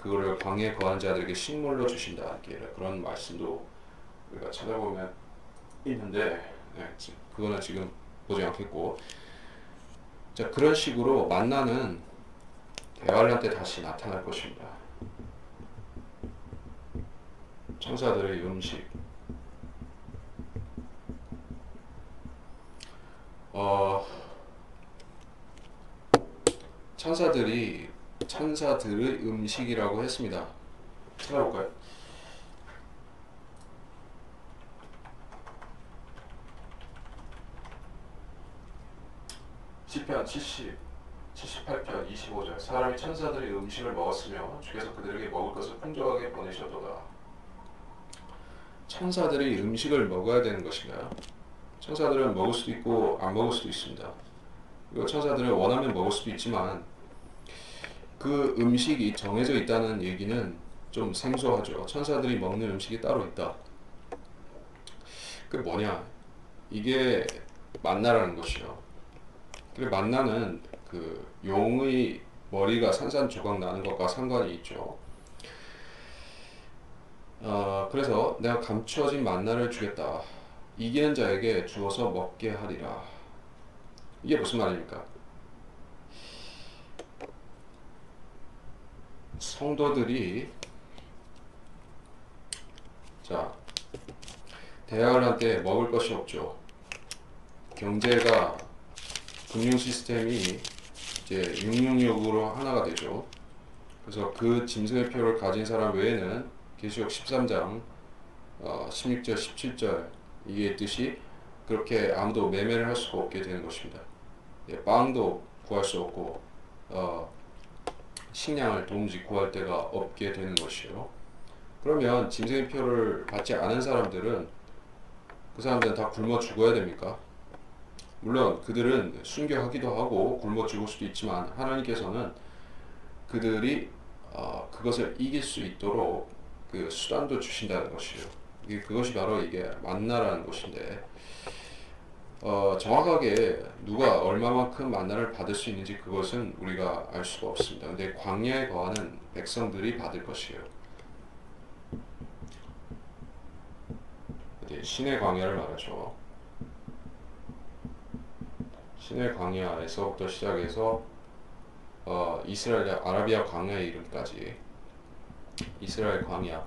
Speaker 1: 그거를 광야에 거하는 자들에게 식물로 주신다. 이렇게 그런 말씀도 우리가 찾아보면 있는데, 그거는 지금 보지 않겠고, 자, 그런 식으로 만나는 대환란 때 다시 나타날 것입니다. 천사들의 음식. 천사들의 음식이라고 했습니다. 찾아볼까요? 시편 78편 25절. 사람이 천사들의 음식을 먹었으며 주께서 그들에게 먹을 것을 풍족하게 보내셨도다. 천사들이 음식을 먹어야 되는 것인가요? 천사들은 먹을 수도 있고 안 먹을 수도 있습니다. 그리고 천사들은 원하면 먹을 수도 있지만 그 음식이 정해져 있다는 얘기는 좀 생소하죠. 천사들이 먹는 음식이 따로 있다. 그 뭐냐? 이게 만나라는 것이요. 그리고 만나는 그 용의 머리가 산산조각 나는 것과 상관이 있죠. 그래서 내가 감추어진 만나를 주겠다. 이기는 자에게 주어서 먹게 하리라. 이게 무슨 말입니까? 성도들이 자 대화를 할 때 먹을 것이 없죠. 경제가 금융 시스템이 이제 666으로 하나가 되죠. 그래서 그 짐승의 표를 가진 사람 외에는 계시록 13장 16절 17절 이게 뜻이 그렇게 아무도 매매를 할 수가 없게 되는 것입니다. 빵도 구할 수 없고 식량을 도무지 구할 데가 없게 되는 것이요. 그러면 짐승의 표를 받지 않은 사람들은 그 사람들은 다 굶어 죽어야 됩니까? 물론 그들은 순교하기도 하고 굶어 죽을 수도 있지만 하나님께서는 그들이 그것을 이길 수 있도록 그 수단도 주신다는 것이요. 그것이 바로 이게 만나라는 것인데 정확하게 누가 얼마만큼 만나를 받을 수 있는지 그것은 우리가 알 수가 없습니다. 근데 광야에 거하는 백성들이 받을 것이에요. 신의 광야를 말하죠. 신의 광야에서부터 시작해서 이스라엘 아라비아 광야에 이르기까지 이스라엘 광야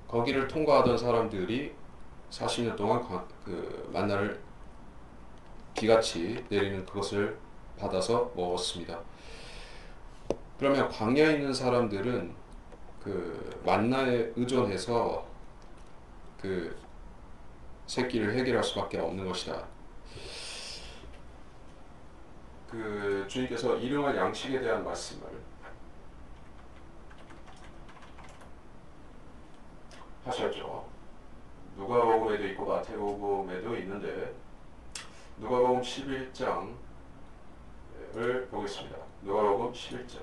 Speaker 1: 거기를 통과하던 사람들이 40년 동안 그 만나를 비같이 내리는 그것을 받아서 먹었습니다. 그러면 광야에 있는 사람들은 그 만나에 의존해서 그 새끼를 해결할 수밖에 없는 것이다. 그 주님께서 일용할 양식에 대한 말씀을 하셨죠. 누가복음에도 있고 마태복음에도 있는데 누가복음 11장을 보겠습니다. 누가복음 11장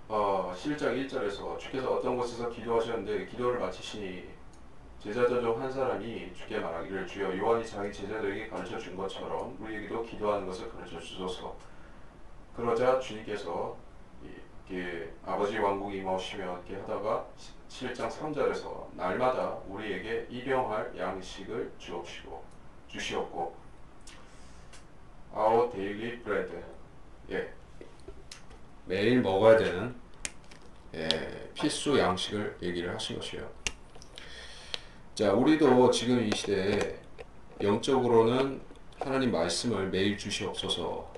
Speaker 1: 11장 1절에서 주께서 어떤 곳에서 기도하셨는데 기도를 마치시니 제자들 중 한 사람이 주께 말하기를 주여 요한이 자기 제자들에게 가르쳐 준 것처럼 우리에게도 기도하는 것을 가르쳐 주소서. 그러자 주님께서 아버지 왕국이 임하시며 이렇게 하다가 7장 3절에서 날마다 우리에게 일용할 양식을 주시옵고 Our daily bread 매일 먹어야 되는 필수 양식을 얘기를 하신 것이에요. 자, 우리도 지금 이 시대에 영적으로는 하나님 말씀을 매일 주시옵소서,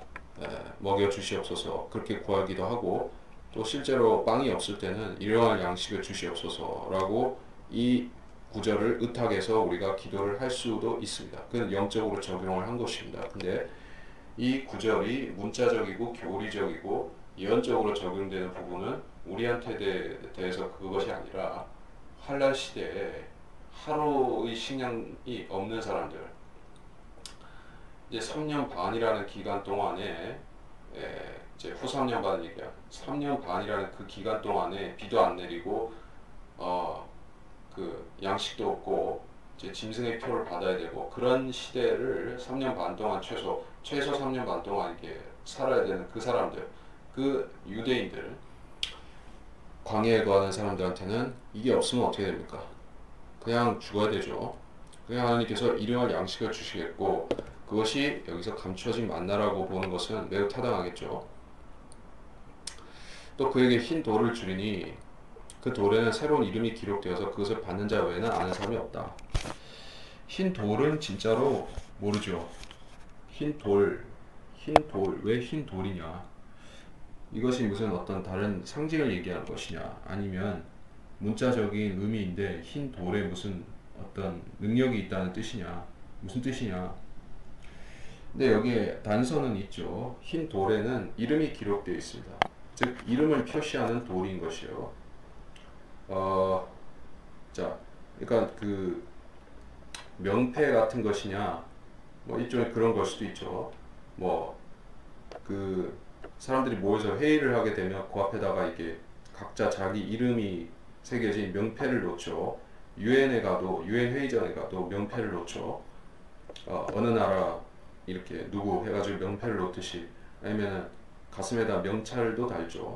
Speaker 1: 먹여 주시옵소서 그렇게 구하기도 하고, 또 실제로 빵이 없을 때는 일용할 양식을 주시옵소서라고 이 구절을 의탁해서 우리가 기도를 할 수도 있습니다. 그건 영적으로 적용을 한 것입니다. 근데 이 구절이 문자적이고 교리적이고 예언적으로 적용되는 부분은 우리한테 대해서 그것이 아니라 환란 시대에 하루의 식량이 없는 사람들, 이제 3년 반이라는 기간 동안에, 이제 후 3년 반 얘기야. 3년 반이라는 그 기간 동안에 비도 안 내리고 그 양식도 없고 이제 짐승의 표를 받아야 되고 그런 시대를 3년 반 동안 최소 3년 반 동안 이렇게 살아야 되는 그 사람들, 그 유대인들, 광야에 거하는 사람들한테는 이게 없으면 어떻게 됩니까? 그냥 죽어야 되죠. 그냥 하나님께서 일용할 양식을 주시겠고, 그것이 여기서 감추어진 만나라고 보는 것은 매우 타당하겠죠. 또 그에게 흰 돌을 주리니 그 돌에는 새로운 이름이 기록되어서 그것을 받는 자 외에는 아는 사람이 없다. 흰 돌은 진짜로 모르죠. 흰 돌, 왜 흰 돌이냐? 이것이 무슨 어떤 다른 상징을 얘기하는 것이냐? 아니면 문자적인 의미인데 흰 돌에 무슨 어떤 능력이 있다는 뜻이냐? 무슨 뜻이냐? 근데 여기에 단서는 있죠. 흰 돌에는 이름이 기록되어 있습니다. 즉 이름을 표시하는 돌인 것이요. 자, 그러니까 그 명패 같은 것이냐, 뭐 일종의 그런 걸 수도 있죠. 뭐 그 사람들이 모여서 회의를 하게 되면 그 앞에다가 이게 각자 자기 이름이 새겨진 명패를 놓죠. 유엔에 가도, 유엔 회의장에 가도 명패를 놓죠. 어느 나라 이렇게 누구 해가지고 명패를 놓듯이, 아니면 가슴에다 명찰도 달죠.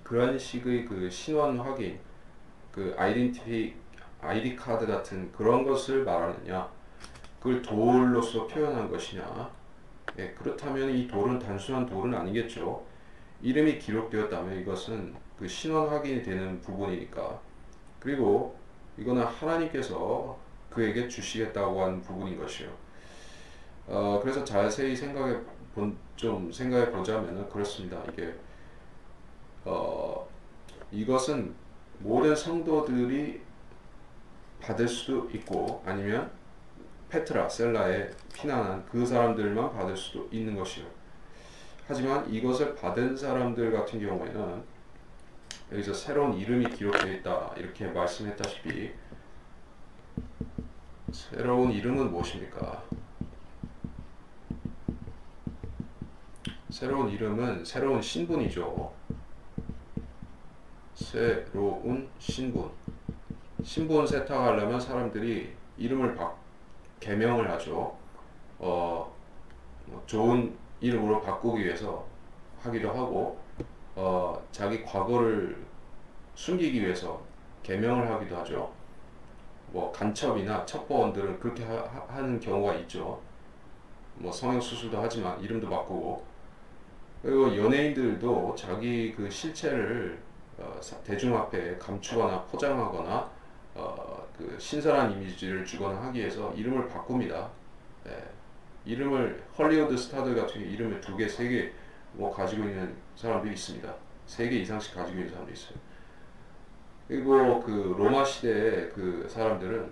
Speaker 1: 그런 식의 그 신원 확인, 그 아이디 카드 같은 그런 것을 말하느냐, 그걸 돌로서 표현한 것이냐. 예, 그렇다면 이 돌은 단순한 돌은 아니겠죠. 이름이 기록되었다면 이것은 그 신원 확인이 되는 부분이니까. 그리고 이거는 하나님께서 그에게 주시겠다고 하는 부분인 것이요. 그래서 자세히 좀 생각해 보자면은 그렇습니다. 이것은 모든 성도들이 받을 수도 있고, 아니면 페트라, 셀라에 피난한 그 사람들만 받을 수도 있는 것이요. 하지만 이것을 받은 사람들 같은 경우에는 여기서 새로운 이름이 기록되어 있다 이렇게 말씀했다시피, 새로운 이름은 무엇입니까? 새로운 이름은 새로운 신분이죠. 새로운 신분. 신분 세탁하려면 사람들이 이름을 개명을 하죠. 좋은 이름으로 바꾸기 위해서 하기도 하고, 자기 과거를 숨기기 위해서 개명을 하기도 하죠. 뭐 간첩이나 첩보원들은 그렇게 하는 경우가 있죠. 뭐 성형 수술도 하지만 이름도 바꾸고, 그리고 연예인들도 자기 그 실체를 대중 앞에 감추거나 포장하거나 그 신선한 이미지를 주거나 하기 위해서 이름을 바꿉니다. 예. 이름을 헐리우드 스타들 같은 경우 이름을 2개, 3개 뭐 가지고 있는 사람들이 있습니다. 3개 이상씩 가지고 있는 사람도 있어요. 그리고 그 로마 시대의 그 사람들은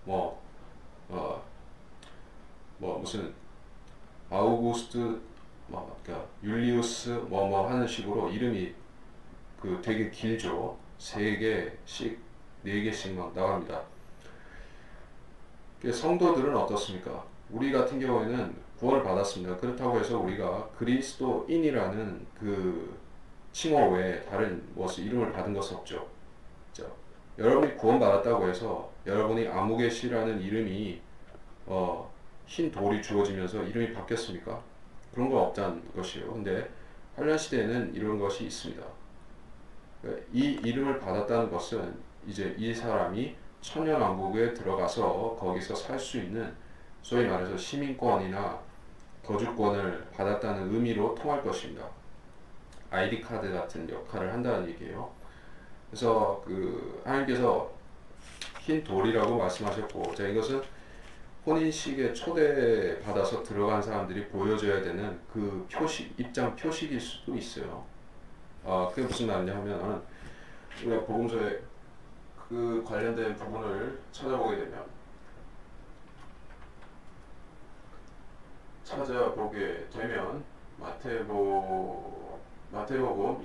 Speaker 1: 뭐 무슨 아우구스트, 그러니까 율리우스 뭐 하는 식으로 이름이 그 되게 길죠. 3개씩, 4개씩 막 나갑니다. 성도들은 어떻습니까? 우리 같은 경우에는 구원을 받았습니다. 그렇다고 해서 우리가 그리스도인이라는 그 칭호 외에 다른 무엇을 이름을 받은 것은 없죠. 자, 여러분이 구원받았다고 해서 여러분이 아무개시라는 이름이 흰 돌이 주어지면서 이름이 바뀌었습니까? 그런 건 없다는 것이에요. 근데 환란 시대에는 이런 것이 있습니다. 이 이름을 받았다는 것은 이제 이 사람이 천년왕국에 들어가서 거기서 살 수 있는, 소위 말해서 시민권이나 거주권을 받았다는 의미로 통할 것입니다. 아이디 카드 같은 역할을 한다는 얘기예요. 그래서 그 하나님께서 흰 돌이라고 말씀하셨고, 자, 이것은 혼인식에 초대받아서 들어간 사람들이 보여줘야 되는 그 표식, 입장 표식일 수도 있어요. 그게 무슨 말이냐 하면 우리가 복음서에 그 관련된 부분을 찾아보게 되면 마태복음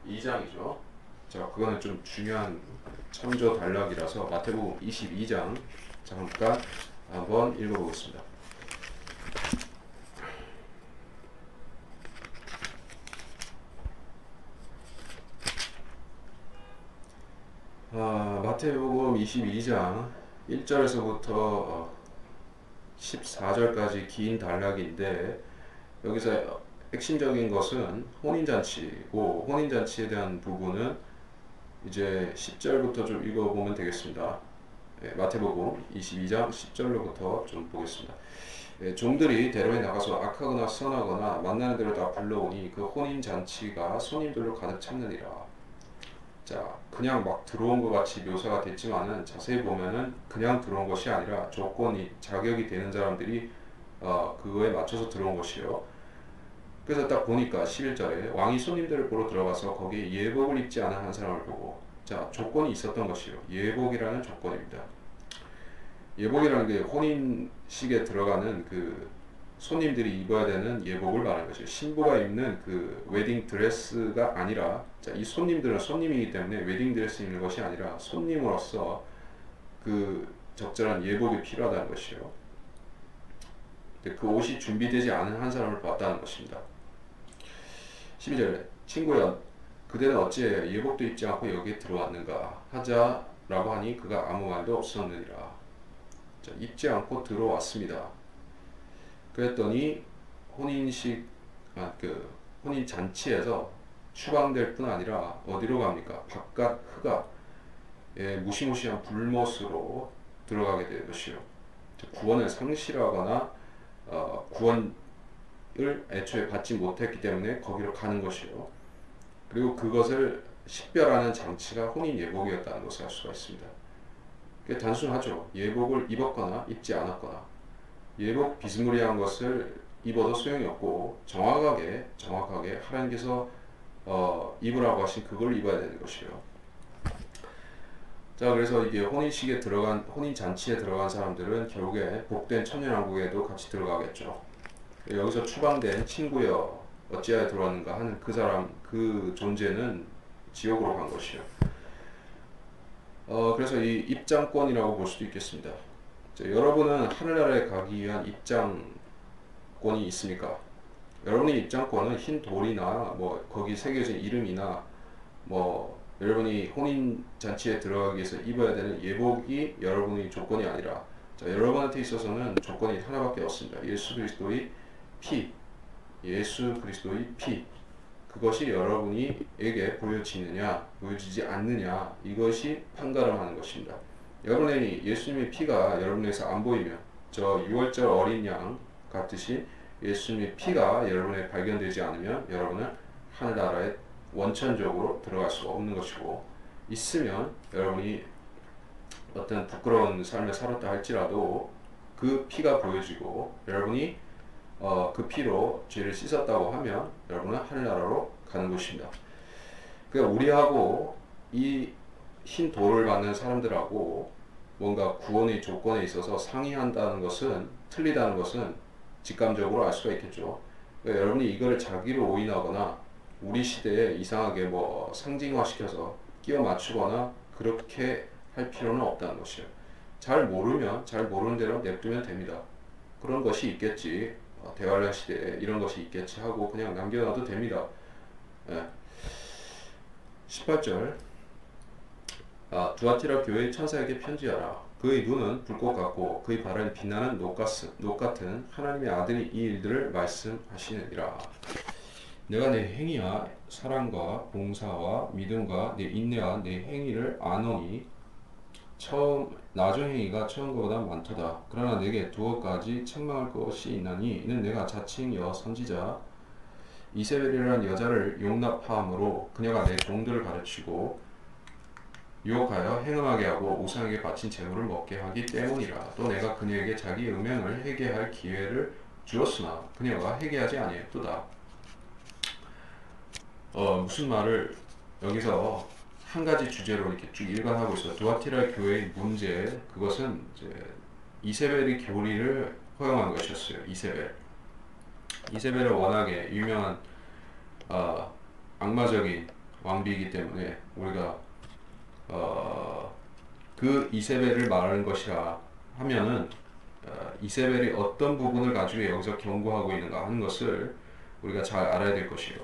Speaker 1: 22장이죠. 자, 그거는 좀 중요한 참조 단락이라서 마태복음 22장 잠깐 한번 읽어보겠습니다. 마태복음 22장 1절에서부터 14절까지 긴 단락인데 여기서 핵심적인 것은 혼인잔치고 혼인잔치에 대한 부분은 이제 10절부터 좀 읽어보면 되겠습니다. 마태복음 22장 10절로부터 좀 보겠습니다. 종들이 대로에 나가서 악하거나 선하거나 만나는 대로 다 불러오니 그 혼인잔치가 손님들로 가득 찼느니라. 자, 그냥 막 들어온 것 같이 묘사가 됐지만은 자세히 보면은 그냥 들어온 것이 아니라 조건이 자격이 되는 사람들이 그거에 맞춰서 들어온 것이요. 그래서 딱 보니까 11절에 왕이 손님들을 보러 들어가서 거기에 예복을 입지 않은 한 사람을 보고, 자, 조건이 있었던 것이요. 예복이라는 조건입니다. 예복이라는 게 혼인식에 들어가는 그 손님들이 입어야 되는 예복을 말하는 것이죠. 신부가 입는 그 웨딩 드레스가 아니라, 자, 이 손님들은 손님이기 때문에 웨딩 드레스 입는 것이 아니라 손님으로서 그 적절한 예복이 필요하다는 것이요. 그 옷이 준비되지 않은 한 사람을 봤다는 것입니다. 12절에 친구야, 그대는 어찌 예복도 입지 않고 여기에 들어왔는가 하자라고 하니 그가 아무 말도 없었느니라. 자, 입지 않고 들어왔습니다. 그랬더니 혼인 잔치에서 추방될 뿐 아니라 어디로 갑니까? 바깥 흑암, 무시무시한 불못으로 들어가게 될 것이요. 구원을 상실하거나 구원을 애초에 받지 못했기 때문에 거기로 가는 것이요. 그리고 그것을 식별하는 장치가 혼인 예복이었다는 것을 알 수가 있습니다. 그게 단순하죠. 예복을 입었거나 입지 않았거나. 예복 비스무리한 것을 입어도 소용이 없고 정확하게 하나님께서 입으라고 하신 그걸 입어야 되는 것이요. 자, 그래서 이게 혼인 잔치에 들어간 사람들은 결국에 복된 천년왕국에도 같이 들어가겠죠. 여기서 추방된 친구여 어찌하여 들어왔는가 하는 그 사람, 그 존재는 지옥으로 간 것이요. 그래서 이 입장권이라고 볼 수도 있겠습니다. 자, 여러분은 하늘나라에 가기 위한 입장권이 있습니까? 여러분의 입장권은 흰 돌이나 뭐 거기 새겨진 이름이나 뭐 여러분이 혼인 잔치에 들어가기 위해서 입어야 되는 예복이 여러분의 조건이 아니라, 자, 여러분한테 있어서는 조건이 하나밖에 없습니다. 예수 그리스도의 피, 그것이 여러분에게 보여지지 않느냐, 이것이 판가름하는 것입니다. 여러분의 예수님의 피가 여러분에게서 안 보이면, 저 6월절 어린 양 같듯이 예수님의 피가 여러분에 발견되지 않으면 여러분은 하늘나라에 원천적으로 들어갈 수가 없는 것이고, 있으면 여러분이 어떤 부끄러운 삶을 살았다 할지라도 그 피가 보여지고 여러분이 그 피로 죄를 씻었다고 하면 여러분은 하늘나라로 가는 것입니다. 그러니까 우리하고 이 흰 돌을 받는 사람들하고 뭔가 구원의 조건에 있어서 상이한다는 것은, 틀리다는 것은 직감적으로 알 수가 있겠죠. 그러니까 여러분이 이걸 자기로 오인하거나 우리 시대에 이상하게 뭐 상징화시켜서 끼워 맞추거나 그렇게 할 필요는 없다는 것이에요. 잘 모르는 대로 냅두면 됩니다. 그런 것이 있겠지, 대환란 시대에 이런 것이 있겠지 하고 그냥 남겨놔도 됩니다. 18절 두아티라 교회의 천사에게 편지하라. 그의 눈은 불꽃 같고 그의 발은 빛나는 녹 같은 하나님의 아들이 이 일들을 말씀하시느니라. 내가 내 행위와 사랑과 봉사와 믿음과 내 인내와 내 행위를 아노니 나중 행위가 처음 것보다 많도다. 그러나 내게 두어 가지 책망할 것이 있나니 이는 내가 자칭 선지자 이세벨이라는 여자를 용납함으로 그녀가 내 종들을 가르치고 유혹하여 행음하게 하고 우상에게 바친 재물을 먹게 하기 때문이라. 또 내가 그녀에게 자기 음행을 회개할 기회를 주었으나 그녀가 회개하지 아니했도다. 무슨 말을 여기서 한 가지 주제로 이렇게 쭉 일관하고 있어. 두아티라 교회의 문제, 그것은 이제 이세벨이 교리를 허용한 것이었어요. 이세벨은 워낙에 유명한 악마적인 왕비이기 때문에 우리가 그 이세벨을 말하는 것이라 하면은 이세벨이 어떤 부분을 가지고 여기서 경고하고 있는가 하는 것을 우리가 잘 알아야 될 것이에요.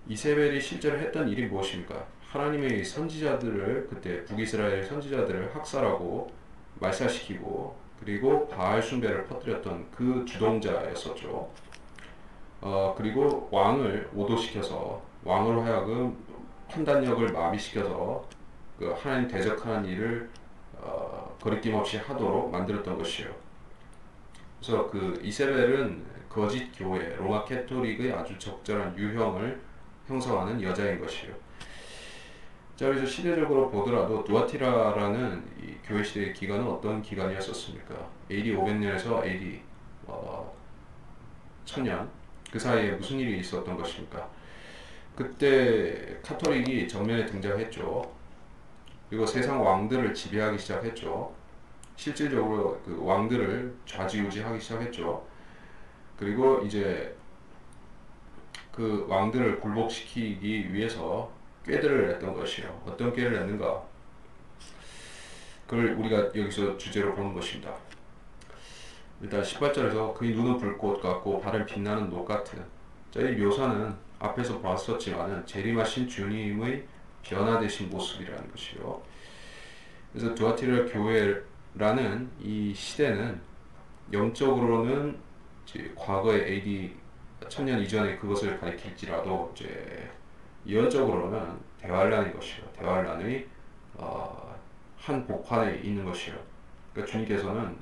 Speaker 1: 이세벨이 실제로 했던 일이 무엇입니까? 하나님의 선지자들을, 그때 북이스라엘 선지자들을 학살하고 말살시키고 그리고 바알 숭배를 퍼뜨렸던 그 주동자였었죠. 그리고 왕을 오도시켜서 왕으로 하여금 판단력을 마비시켜서 그 하나님 대적하는 일을 거리낌 없이 하도록 만들었던 것이에요. 그래서 그 이세벨은 거짓 교회, 로마 캐토릭의 아주 적절한 유형을 형성하는 여자인 것이에요. 자, 그래서 시대적으로 보더라도 두아티라라는 이 교회 시대의 기간은 어떤 기간이었었습니까? AD 500년에서 AD 1000년, 그 사이에 무슨 일이 있었던 것입니까? 그때 카톨릭이 정면에 등장했죠. 그리고 세상 왕들을 지배하기 시작했죠. 실질적으로 그 왕들을 좌지우지하기 시작했죠. 그리고 이제 그 왕들을 굴복시키기 위해서 꾀들을 냈던 것이요. 어떤 꾀를 냈는가? 그걸 우리가 여기서 주제로 보는 것입니다. 일단 18절에서 그의 눈은 불꽃 같고 발은 빛나는 녹 같은. 자, 이 묘사는 앞에서 봤었지만은 재림하신 주님의 변화되신 모습이라는 것이요. 그래서 두아티라 교회라는 이 시대는 영적으로는 이제 과거의 AD 1000년 이전에 그것을 가리킬지라도 이제 이언적으로는 대환란인 것이요. 대환란의 한 복판에 있는 것이요. 그러니까 주님께서는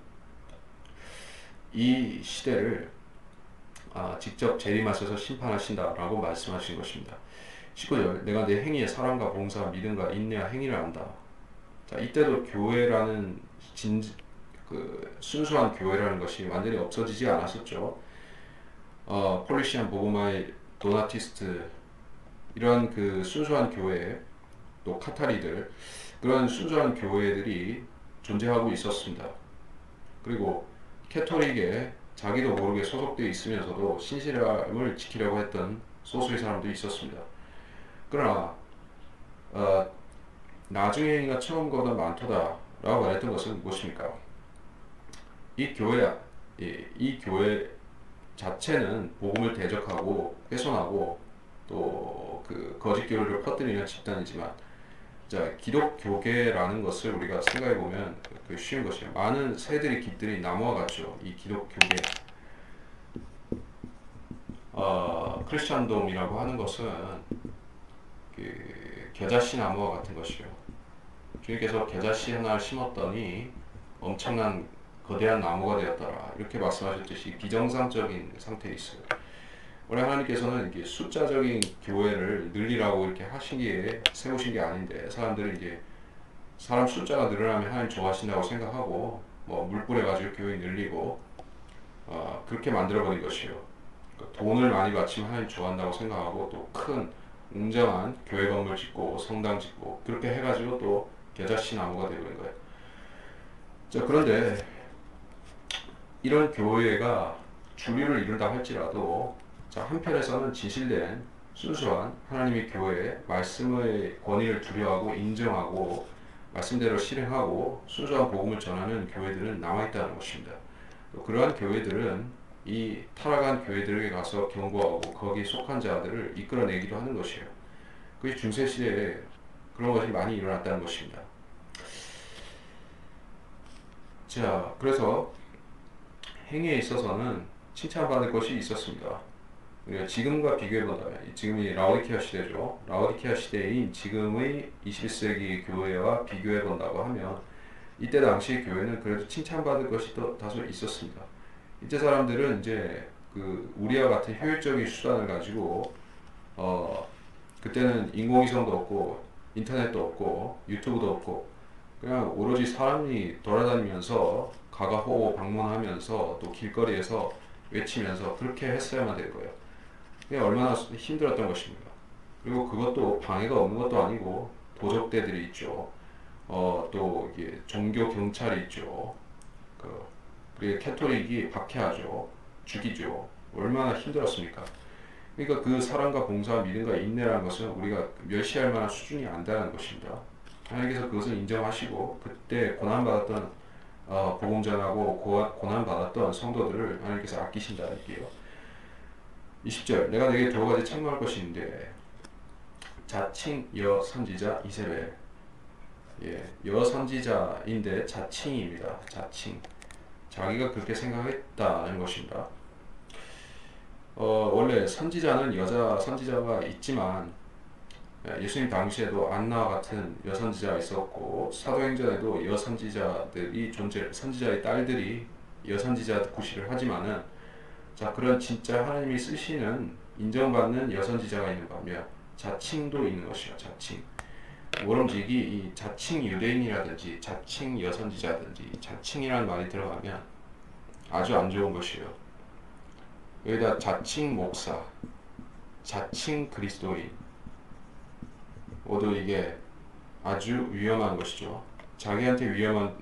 Speaker 1: 이 시대를 직접 재림하셔서 심판하신다라고 말씀하신 것입니다. 19절, 내가 내 행위에 사랑과 봉사, 믿음과 인내와 행위를 안다. 자, 이때도 교회라는 순수한 교회라는 것이 완전히 없어지지 않았었죠. 폴리시안 보고마의 도나티스트 이러한 그 순수한 교회, 또 카타리들, 그런 순수한 교회들이 존재하고 있었습니다. 그리고 캐토릭에 자기도 모르게 소속되어 있으면서도 신실함을 지키려고 했던 소수의 사람도 있었습니다. 그러나 나중에 행위가 처음보다 많도다라고 말했던 것은 무엇입니까? 이 교회 자체는 복음을 대적하고 훼손하고 또 그 거짓 교리를 퍼뜨리는 집단이지만, 자, 기독교계라는 것을 우리가 생각해 보면 쉬운 것이에요. 많은 새들이 깃들이 나무와 같죠. 이 기독교계, 크리스찬돔이라고 하는 것은 그 겨자씨 나무와 같은 것이요. 주님께서 겨자씨 하나를 심었더니 엄청난 거대한 나무가 되었더라, 이렇게 말씀하셨듯이 비정상적인 상태에 있어요. 원래 하나님께서는 이게 숫자적인 교회를 늘리라고 이렇게 세우신 게 아닌데, 사람들은 이제 사람 숫자가 늘어나면 하나님 좋아하신다고 생각하고 뭐 물뿌려가지고 교회 늘리고 그렇게 만들어버린 것이에요. 그러니까 돈을 많이 바치면 하나님 좋아한다고 생각하고 또 큰 웅장한 교회 건물 짓고 성당 짓고 그렇게 해가지고 또 겨자씨 나무가 되버린 거예요. 자, 그런데 이런 교회가 주류를 이룬다 할지라도, 자, 한편에서는 진실된 순수한 하나님의 교회에 말씀의 권위를 두려워하고 인정하고 말씀대로 실행하고 순수한 복음을 전하는 교회들은 남아있다는 것입니다. 그러한 교회들은 이 타락한 교회들에게 가서 경고하고 거기에 속한 자들을 이끌어내기도 하는 것이에요. 그것이 중세시대에 그런 것이 많이 일어났다는 것입니다. 자, 그래서 행위에 있어서는 칭찬받을 것이 있었습니다. 우리가 지금과 비교해본다면, 지금이 라오디케아 시대죠. 라오디케아 시대인 지금의 21세기 교회와 비교해본다고 하면 이때 당시 교회는 그래도 칭찬받을 것이 다소 있었습니다. 이때 사람들은 이제 그 우리와 같은 효율적인 수단을 가지고 그때는 인공위성도 없고 인터넷도 없고 유튜브도 없고 그냥 오로지 사람이 돌아다니면서 가가호호 방문하면서 또 길거리에서 외치면서 그렇게 했어야만 될 거예요. 그게 얼마나 힘들었던 것입니까? 그리고 그것도 방해가 없는 것도 아니고 도적대들이 있죠. 또 이게 종교 경찰이 있죠. 우리 캐토릭이 박해하죠. 죽이죠. 얼마나 힘들었습니까? 그러니까 그 사랑과 봉사와 믿음과 인내라는 것은 우리가 멸시할 만한 수준이 아니다는 것입니다. 하나님께서 그것을 인정하시고 그때 고난받았던 복음 전하고 고난받았던 성도들을 하나님께서 아끼신다는 얘기예요. 20절 내가 내게 두 가지 책망할 것이 있는데 자칭 여선지자 이세벨. 예, 여선지자인데 자칭입니다. 자칭. 자기가 그렇게 생각했다는 것입니다. 원래 선지자는 여자 선지자가 있지만 예수님 당시에도 안나와 같은 여선지자가 있었고 사도행전에도 여선지자들이 선지자의 딸들이 여선지자 구실을 하지만은 자 그런 진짜 하나님이 쓰시는 인정받는 여선지자가 있는 반면 자칭도 있는 것이요. 자칭. 모름지기 이 자칭 유대인이라든지 자칭 여선지자든지 자칭이라는 말이 들어가면 아주 안 좋은 것이에요. 여기다 자칭 목사, 자칭 그리스도인 모두 이게 아주 위험한 것이죠. 자기한테 위험한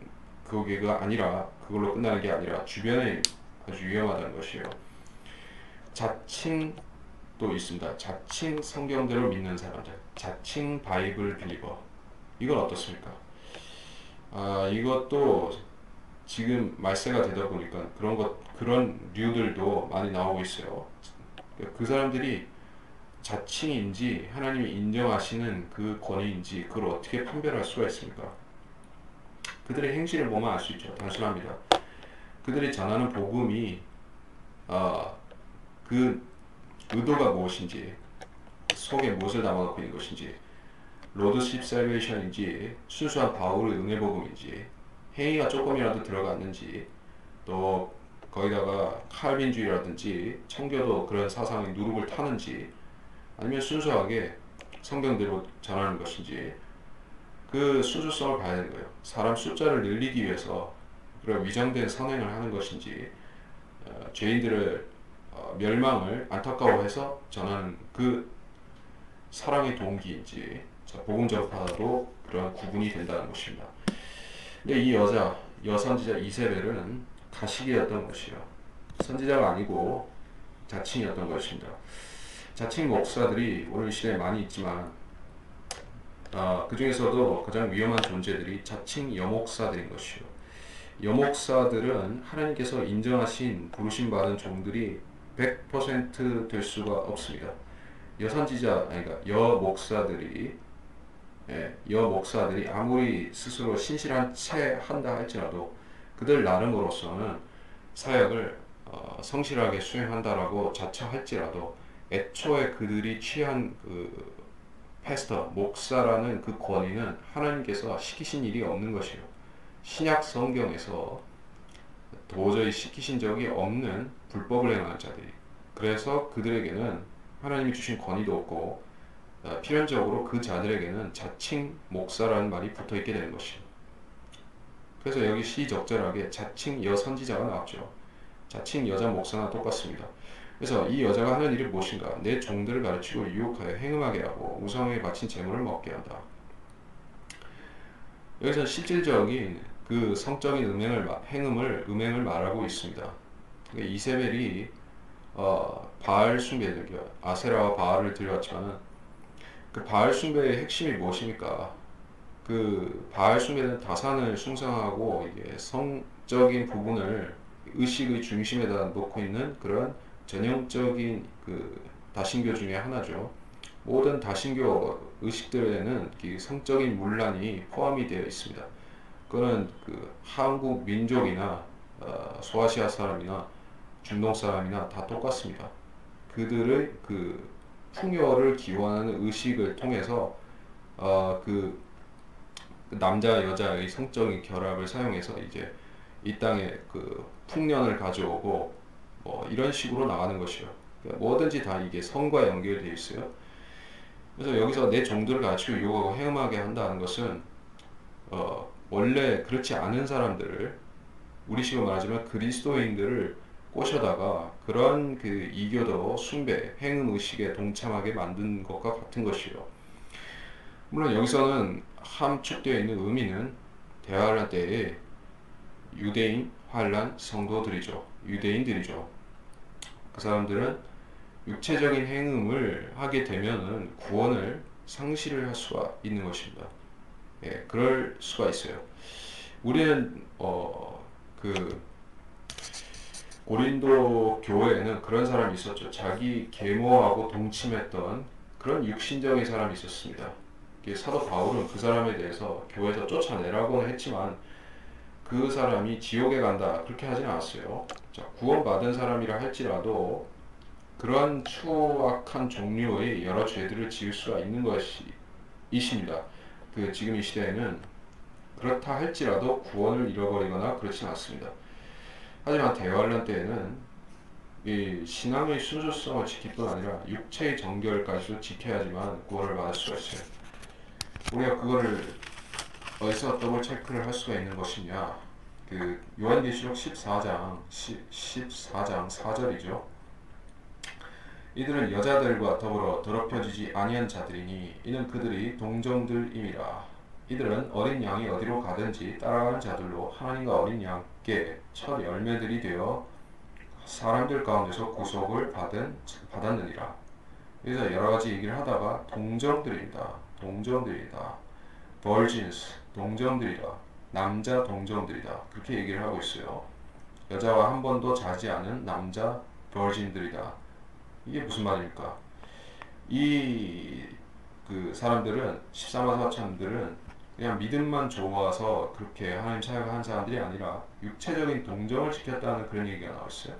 Speaker 1: 그게가 아니라 그걸로 끝나는 게 아니라 주변에 아주 위험하다는 것이에요. 자칭도 있습니다. 자칭 성경대로 믿는 사람들, 자칭 바이블 빌리버. 이건 어떻습니까? 이것도 지금 말세가 되다 보니까 그런 류들도 많이 나오고 있어요. 그 사람들이 자칭인지 하나님이 인정하시는 그 권위인지 그걸 어떻게 판별할 수가 있습니까? 그들의 행실을 보면 알 수 있죠. 단순합니다. 그들이 전하는 복음이 그 의도가 무엇인지 속에 무엇을 담아놓고 있는 것인지 로드십 셀베이션인지 순수한 바울의 은혜 복음인지 행위가 조금이라도 들어갔는지 또 거기다가 칼빈주의라든지 청교도 그런 사상의 누룩을 타는지 아니면 순수하게 성경대로 전하는 것인지 그 순수성을 봐야 되는 거예요. 사람 숫자를 늘리기 위해서 그런 위장된 선행을 하는 것인지 죄인들을 멸망을 안타까워해서 전하는 그 사랑의 동기인지 복음 전파도 그런 구분이 된다는 것입니다. 근데 이 여선지자 이세벨은 가식이었던 것이요. 선지자가 아니고 자칭이었던 것입니다. 자칭 목사들이 오늘 시대에 많이 있지만 그 중에서도 가장 위험한 존재들이 자칭 여목사들인 것이요. 여목사들은 하나님께서 인정하신 부르심 받은 종들이 100% 될 수가 없습니다. 여선지자, 그러니까 여목사들이 아무리 스스로 신실한 채 한다 할지라도 그들 나름으로서는 사역을 성실하게 수행한다라고 자처할지라도 애초에 그들이 취한 그 패스터, 목사라는 그 권위는 하나님께서 시키신 일이 없는 것이에요. 신약 성경에서 도저히 시키신 적이 없는 불법을 행하는 자들이. 그래서 그들에게는 하나님이 주신 권위도 없고 필연적으로 그 자들에게는 자칭 목사라는 말이 붙어있게 되는 것이에요. 그래서 여기 시적절하게 자칭 여선지자가 나왔죠. 자칭 여자 목사나 똑같습니다. 그래서 이 여자가 하는 일이 무엇인가? 내 종들을 가르치고 유혹하여 행음하게 하고 우상에 바친 재물을 먹게 한다. 여기서 실질적인 그 성적인 음행을 말하고 있습니다. 그러니까 이세벨이 바알 숭배들, 아세라와 바알을 들여왔지만은 그 바알 숭배의 핵심이 무엇입니까? 그 바알 숭배는 다산을 숭상하고 이게 성적인 부분을 의식의 중심에다 놓고 있는 그런 전형적인 그 다신교 중에 하나죠. 모든 다신교 의식들에는 이 성적인 문란이 포함이 되어 있습니다. 그거는 그 한국 민족이나 소아시아 사람이나 중동 사람이나 다 똑같습니다. 그들의 그 풍요를 기원하는 의식을 통해서 그 남자 여자의 성적인 결합을 사용해서 이제 이 땅에 그 풍년을 가져오고 뭐 이런 식으로 나가는 것이요. 그러니까 뭐든지 다 이게 성과 연결되어 있어요. 그래서 여기서 내 종들을 가르치고 유혹하고 행음하게 한다는 것은 원래 그렇지 않은 사람들을, 우리식으로 말하자면 그리스도인들을 꼬셔다가 그런 그 이교도, 숭배, 행음 의식에 동참하게 만든 것과 같은 것이요. 물론 여기서는 함축되어 있는 의미는 대환란 때에 유대인, 환란, 성도들이죠. 유대인들이죠. 그 사람들은 육체적인 행음을 하게 되면은 구원을 상실을 할 수가 있는 것입니다. 예, 그럴 수가 있어요. 우리는 그 고린도 교회에는 그런 사람이 있었죠. 자기 계모하고 동침했던 그런 육신적인 사람이 있었습니다. 사도 바울은 그 사람에 대해서 교회에서 쫓아내라고는 했지만 그 사람이 지옥에 간다 그렇게 하진 않았어요. 자, 구원받은 사람이라 할지라도 그러한 추악한 종류의 여러 죄들을 지을 수가 있는 것이 이십니다. 지금 이 시대에는 그렇다 할지라도 구원을 잃어버리거나 그렇진 않습니다. 하지만 대환란 때에는 이 신앙의 순수성을 지킬 뿐 아니라 육체의 정결까지도 지켜야지만 구원을 받을 수가 있어요. 우리가 그거를 어디서 더블 체크를 할 수가 있는 것이냐? 요한계시록 14장 4절이죠. 이들은 여자들과 더불어 더럽혀지지 아니한 자들이니 이는 그들이 동정들임이라. 이들은 어린 양이 어디로 가든지 따라가는 자들로 하나님과 어린 양께 첫 열매들이 되어 사람들 가운데서 구속을 받았느니라. 그래서 여러 가지 얘기를 하다가 동정들이다, 동정들이다, virgins, 동정들이다, 남자 동정들이다 그렇게 얘기를 하고 있어요. 여자와 한 번도 자지 않은 남자 virgin들이다. 이게 무슨 말입니까? 그 사람들은 14만 4천들은 그냥 믿음만 좋아서 그렇게 하나님 사역을 한 사람들이 아니라 육체적인 동정을 지켰다는 그런 얘기가 나왔어요.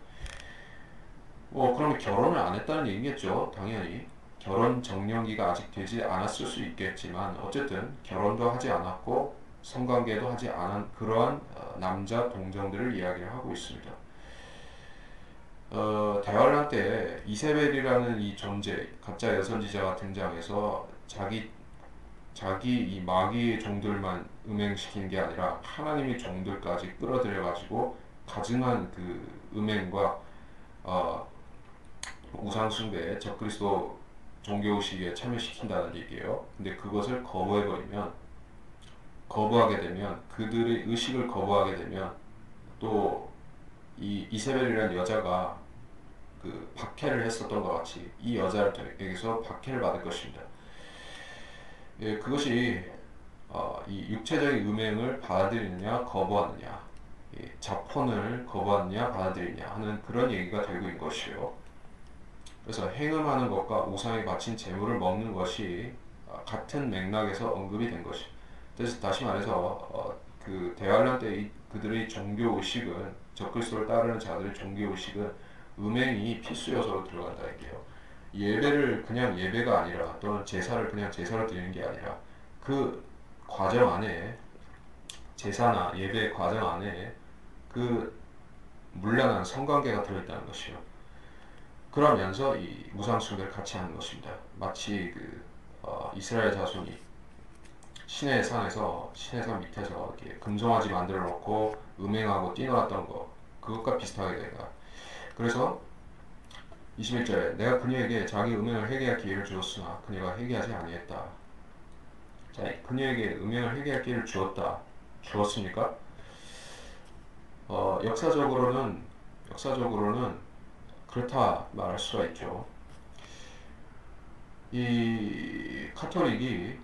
Speaker 1: 그러면 결혼을 안 했다는 얘기겠죠. 당연히 결혼 정년기가 아직 되지 않았을 수 있겠지만 어쨌든 결혼도 하지 않았고 성관계도 하지 않은 그러한 남자 동정들을 이야기를 하고 있습니다. 대환란 때 이세벨이라는 이 존재, 가짜 여선지자가 등장해서 자기 이 마귀의 종들만 음행시키는 게 아니라 하나님의 종들까지 끌어들여가지고 가증한 그 음행과 우상숭배, 적그리스도 종교의식에 참여시킨다는 얘기예요. 근데 그것을 거부하게 되면 그들의 의식을 거부하게 되면 또 이 이세벨이라는 여자가 그 박해를 했었던 것 같이 이 여자에게서 박해를 받을 것입니다. 예, 그것이 이 육체적인 음행을 받아들이느냐 거부하느냐, 자폰을 거부하느냐 받아들이느냐 하는 그런 얘기가 되고 있는 것이요. 그래서 행음하는 것과 우상에 바친 재물을 먹는 것이 같은 맥락에서 언급이 된 것이. 그래서 다시 말해서 그 대환란 때 그들의 종교 의식은, 적그리스도를 따르는 자들의 종교 의식은 음행이 필수 요소로 들어간다 이게요. 예배를 그냥 예배가 아니라 또는 제사를 그냥 제사로 드리는 게 아니라 그 과정 안에, 제사나 예배 과정 안에 그 문란한 성관계가 들어있다는 것이요. 그러면서 이 우상숭배를 같이 하는 것입니다. 마치 이스라엘 자손이 시내 산에서, 시내 산 밑에서 이렇게 금송아지 만들어 놓고 음행하고 뛰놀았던 거, 그것과 비슷하게 된다. 그래서 21절에 내가 그녀에게 자기 음행을 회개할 기회를 주었으나 그녀가 회개하지 아니했다. 자, 그녀에게 음행을 회개할 기회를 주었습니까? 역사적으로는 그렇다 말할 수가 있죠. 이 카톨릭이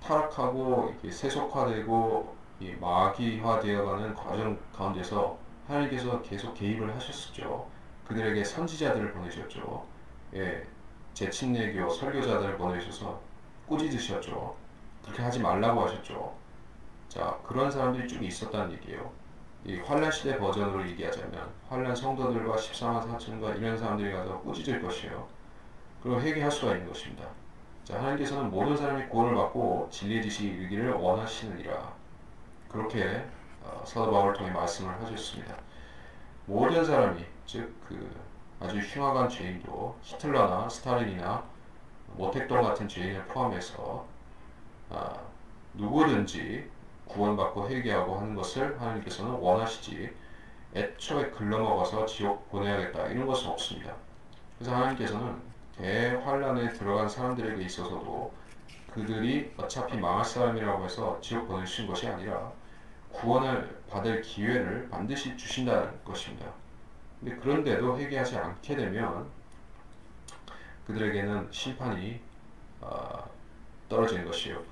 Speaker 1: 타락하고 세속화되고 마귀화되어가는 과정 가운데서 하나님께서 계속 개입을 하셨었죠. 그들에게 선지자들을 보내셨죠. 예, 제침내교 설교자들을 보내셔서 꾸짖으셨죠. 그렇게 하지 말라고 하셨죠. 자, 그런 사람들이 쭉 있었다는 얘기예요. 이 환란 시대 버전으로 얘기하자면 환란 성도들과 14만 4천과 이런 사람들이 가서 꾸짖을 것이에요. 그리고 회개할 수가 있는 것입니다. 자, 하나님께서는 모든 사람이 구원을 받고 진리의 지식이 이르기를 원하시느니라. 그렇게 사도 바울을 통해 말씀을 하셨습니다. 모든 사람이, 즉 아주 흉악한 죄인도 히틀러나 스탈린이나 모택동 같은 죄인을 포함해서 아, 누구든지 구원받고 회개하고 하는 것을 하나님께서는 원하시지 애초에 글러먹어서 지옥 보내야겠다 이런 것은 없습니다. 그래서 하나님께서는 대환란에 들어간 사람들에게 있어서도 그들이 어차피 망할 사람이라고 해서 지옥 보내신 것이 아니라 구원을 받을 기회를 반드시 주신다는 것입니다. 근데 그런데도 회개하지 않게 되면 그들에게는 심판이 떨어지는 것이요.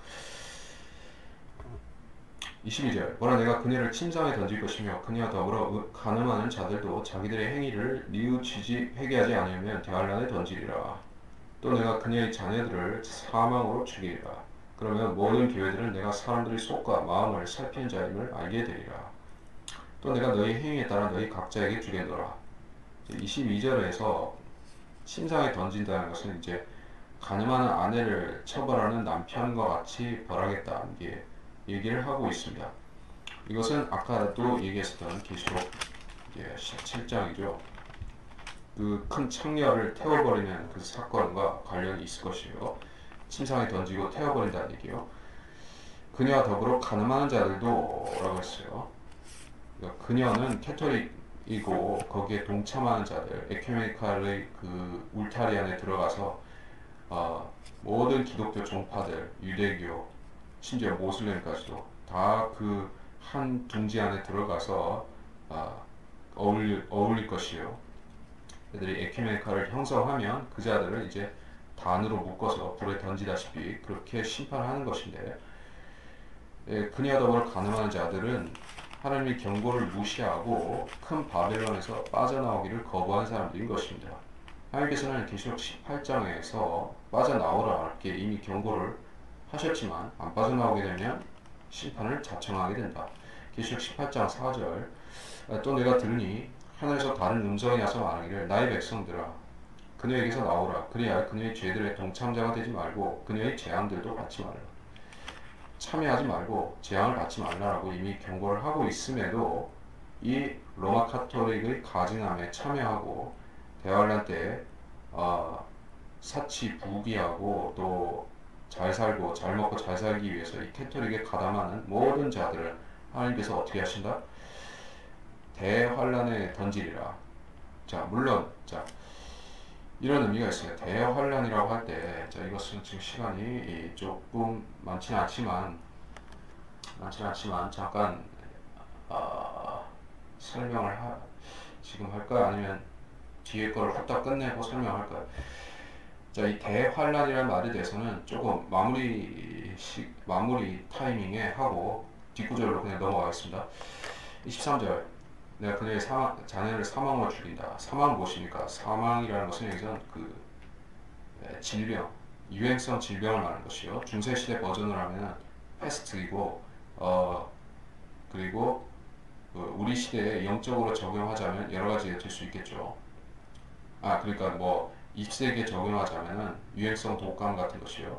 Speaker 1: 22절 보라 내가 그녀를 침상에 던질 것이며 그녀와 더불어 간음하는 자들도 자기들의 행위를 뉘우치지 회개하지 않으면 대환란에 던지리라. 또 내가 그녀의 자녀들을 사망으로 죽이리라. 그러면 모든 교회들은 내가 사람들의 속과 마음을 살피는 자임을 알게 되리라. 또 내가 너희 행위에 따라 너희 각자에게 주겠노라. 22절에서 침상에 던진다는 것은 이제 간음하는 아내를 처벌하는 남편과 같이 벌하겠다 이게 얘기를 하고 있습니다. 이것은 아까도 얘기했었던 계시록 17장이죠. 그 큰 창녀를 태워버리는 그 사건과 관련이 있을 것이에요. 침상에 던지고 태워버린다는 얘기요. 그녀와 더불어 간음하는 자들도 라고 했어요. 그러니까 그녀는 캐토릭이고 거기에 동참하는 자들, 에큐메니칼의 그 울타리 안에 들어가서 모든 기독교 종파들, 유대교, 심지어 모슬렘까지도 다 그 한 둥지 안에 들어가서 어울릴 것이요. 애들이 에큐메니칼을 형성하면 그 자들을 이제 단으로 묶어서 불에 던지다시피 그렇게 심판하는 것인데, 그녀와 더불어 간음하는 자들은 하나님의 경고를 무시하고 큰 바벨론에서 빠져나오기를 거부한 사람들인 것입니다. 하나님께서는 계시록 18장에서 빠져나오라 이렇게 이미 경고를 하셨지만 안 빠져나오게 되면 심판을 자청하게 된다. 계시록 18장 4절 또 내가 들으니 하늘에서 다른 음성이 나서 말하기를 나의 백성들아 그녀에게서 나오라. 그래야 그녀의 죄들의 동참자가 되지 말고 그녀의 재앙들도 받지 말라. 참여하지 말고 재앙을 받지 말라라고 이미 경고를 하고 있음에도 이 로마 카톨릭의 가증함에 참여하고 대환란 때 사치 부귀하고 또 잘 살고 잘 먹고 잘 살기 위해서 이 캐톨릭에 가담하는 모든 자들을 하나님께서 어떻게 하신다? 대환란에 던지리라. 자, 물론 이런 의미가 있어요. 대환란이라고 할 때, 이것은 지금 시간이 조금 많지는 않지만 잠깐 설명을 지금 할까요? 아니면 뒤에 거를 후딱 끝내고 설명할까요? 자, 이 대환란이라는 말에 대해서는 조금 마무리 타이밍에 하고 뒷구절로 그냥 넘어가겠습니다. 23절 내가 그녀의 자녀를 사망으로 죽인다. 사망은 무엇입니까? 사망이라는 것은 여기서 그 질병, 유행성 질병을 말하는 것이요. 중세시대 버전으로 하면 패스트이고 그리고 우리 시대에 영적으로 적용하자면 여러 가지가 될 수 있겠죠. 그러니까 뭐 20세기에 적용하자면은 유행성 독감 같은 것이요.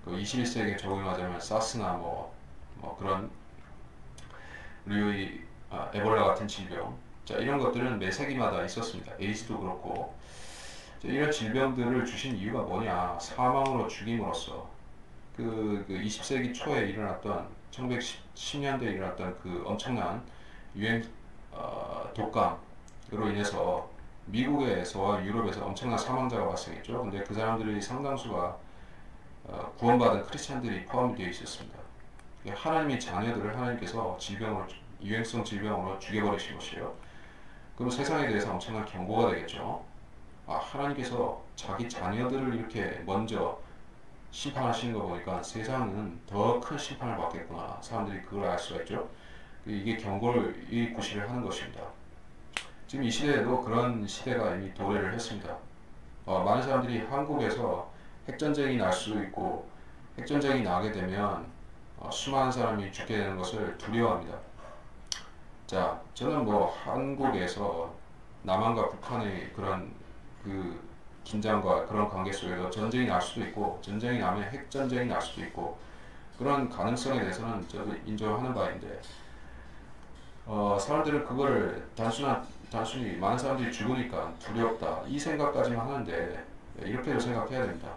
Speaker 1: 그 21세기에 적용하자면 사스나 뭐 그런 류의 에볼라 같은 질병. 자, 이런 것들은 매 세기마다 있었습니다. 에이즈도 그렇고. 자, 이런 질병들을 주신 이유가 뭐냐? 사망으로 죽임으로써 그 20세기 초에 일어났던 1910년대에 일어났던 그 엄청난 유행 독감으로 인해서 미국에서와 유럽에서 엄청난 사망자가 발생했죠. 근데 그 사람들의 상당수가 구원받은 크리스찬들이 포함이 되어 있었습니다. 하나님의 자녀들을 하나님께서 유행성 질병으로 죽여버리신 것이에요. 그럼 세상에 대해서 엄청난 경고가 되겠죠. 하나님께서 자기 자녀들을 이렇게 먼저 심판하시는 거 보니까 세상은 더 큰 심판을 받겠구나. 사람들이 그걸 알 수가 있죠. 이게 이 구실을 하는 것입니다. 지금 이 시대에도 그런 시대가 이미 도래를 했습니다. 많은 사람들이 한국에서 핵전쟁이 날 수도 있고 핵전쟁이 나게 되면 수많은 사람이 죽게 되는 것을 두려워합니다. 자, 저는 뭐 한국에서 남한과 북한의 그런 그 긴장과 그런 관계 속에서 전쟁이 날 수도 있고 전쟁이 나면 핵전쟁이 날 수도 있고 그런 가능성에 대해서는 저도 인정하는 바인데 사람들은 그거를 단순히 많은 사람들이 죽으니까 두렵다 이 생각까지만 하는데 이렇게도 생각해야 됩니다.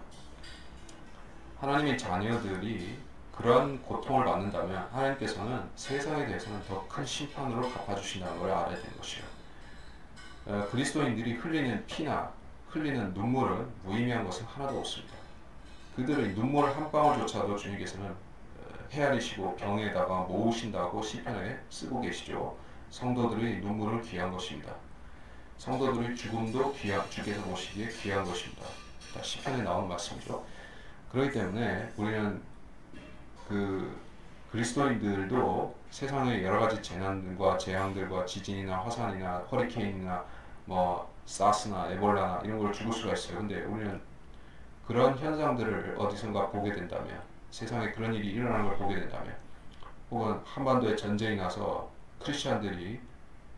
Speaker 1: 하나님의 자녀들이 그런 고통을 받는다면 하나님께서는 세상에 대해서는 더 큰 심판으로 갚아주신다는 걸 알아야 되는 것이에요. 그리스도인들이 흘리는 피나 흘리는 눈물은 무의미한 것은 하나도 없습니다. 그들의 눈물 한 방울조차도 주님께서는 헤아리시고 병에다가 모으신다고 시편에 쓰고 계시죠. 성도들의 눈물은 귀한 것입니다. 성도들의 죽음도 주께서 보시기에 귀한 것입니다. 시편에 나온 말씀이죠. 그렇기 때문에 우리는 그 그리스도인들도 세상의 여러 가지 재난과 재앙들과 지진이나 화산이나 허리케인이나 뭐 사스나 에볼라나 이런 걸 죽을 수가 있어요. 근데 우리는 그런 현상들을 어디선가 보게 된다면, 세상에 그런 일이 일어나는 걸 보게 된다면, 혹은 한반도에 전쟁이 나서 크리스천들이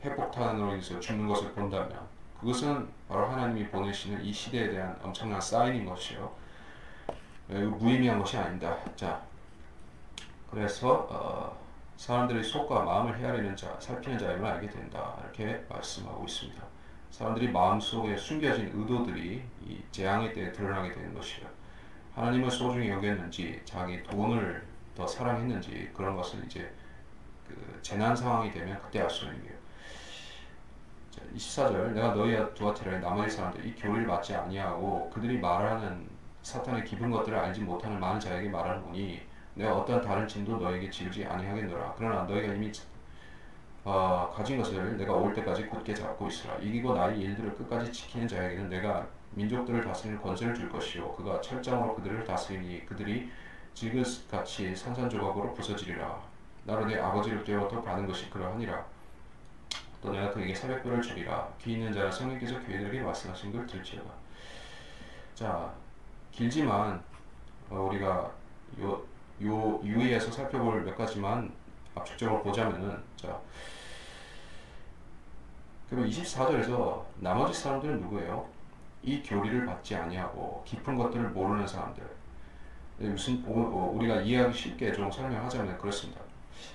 Speaker 1: 핵폭탄으로 인해서 죽는 것을 본다면, 그것은 바로 하나님이 보내시는 이 시대에 대한 엄청난 사인인 것이요, 무의미한 것이 아닙니다. 자, 그래서 사람들의 속과 마음을 헤아리는 자, 살피는 자임을 알게 된다, 이렇게 말씀하고 있습니다. 사람들이 마음속에 숨겨진 의도들이 이 재앙의 때에 드러나게 되는 것이요, 하나님을 소중히 여겼는지 자기 돈을 더 사랑했는지 그런 것을 이제 그 재난 상황이 되면 그때 알 수 있는 게요. 24절, 내가 너희와 두아티라의 나머지 사람들 이 교리를 받지 아니하고 그들이 말하는 사탄의 깊은 것들을 알지 못하는 많은 자에게 말하노니 내가 어떤 다른 진도 너에게 지우지 아니하겠노라. 그러나 너희가 이미 가진 것을 내가 올 때까지 굳게 잡고 있으라. 이기고 나의 일들을 끝까지 지키는 자에게는 내가 민족들을 다스리는 권세를 줄 것이요, 그가 철장으로 그들을 다스리니 그들이 지그같이 산산조각으로 부서지리라. 나로 내 아버지를 때로부터 받은 것이 그러하니라. 또 내가 그에게 새벽별을 주리라. 귀 있는 자라 성령께서 교회들에게 말씀하신 걸 들지어다. 자, 길지만 우리가 유의해서 살펴볼 몇 가지만 압축적으로 보자면은, 자, 그리고 24절에서 나머지 사람들은 누구예요? 이 교리를 받지 아니하고 깊은 것들을 모르는 사람들. 무슨 우리가 이해하기 쉽게 좀 설명하자면 그렇습니다.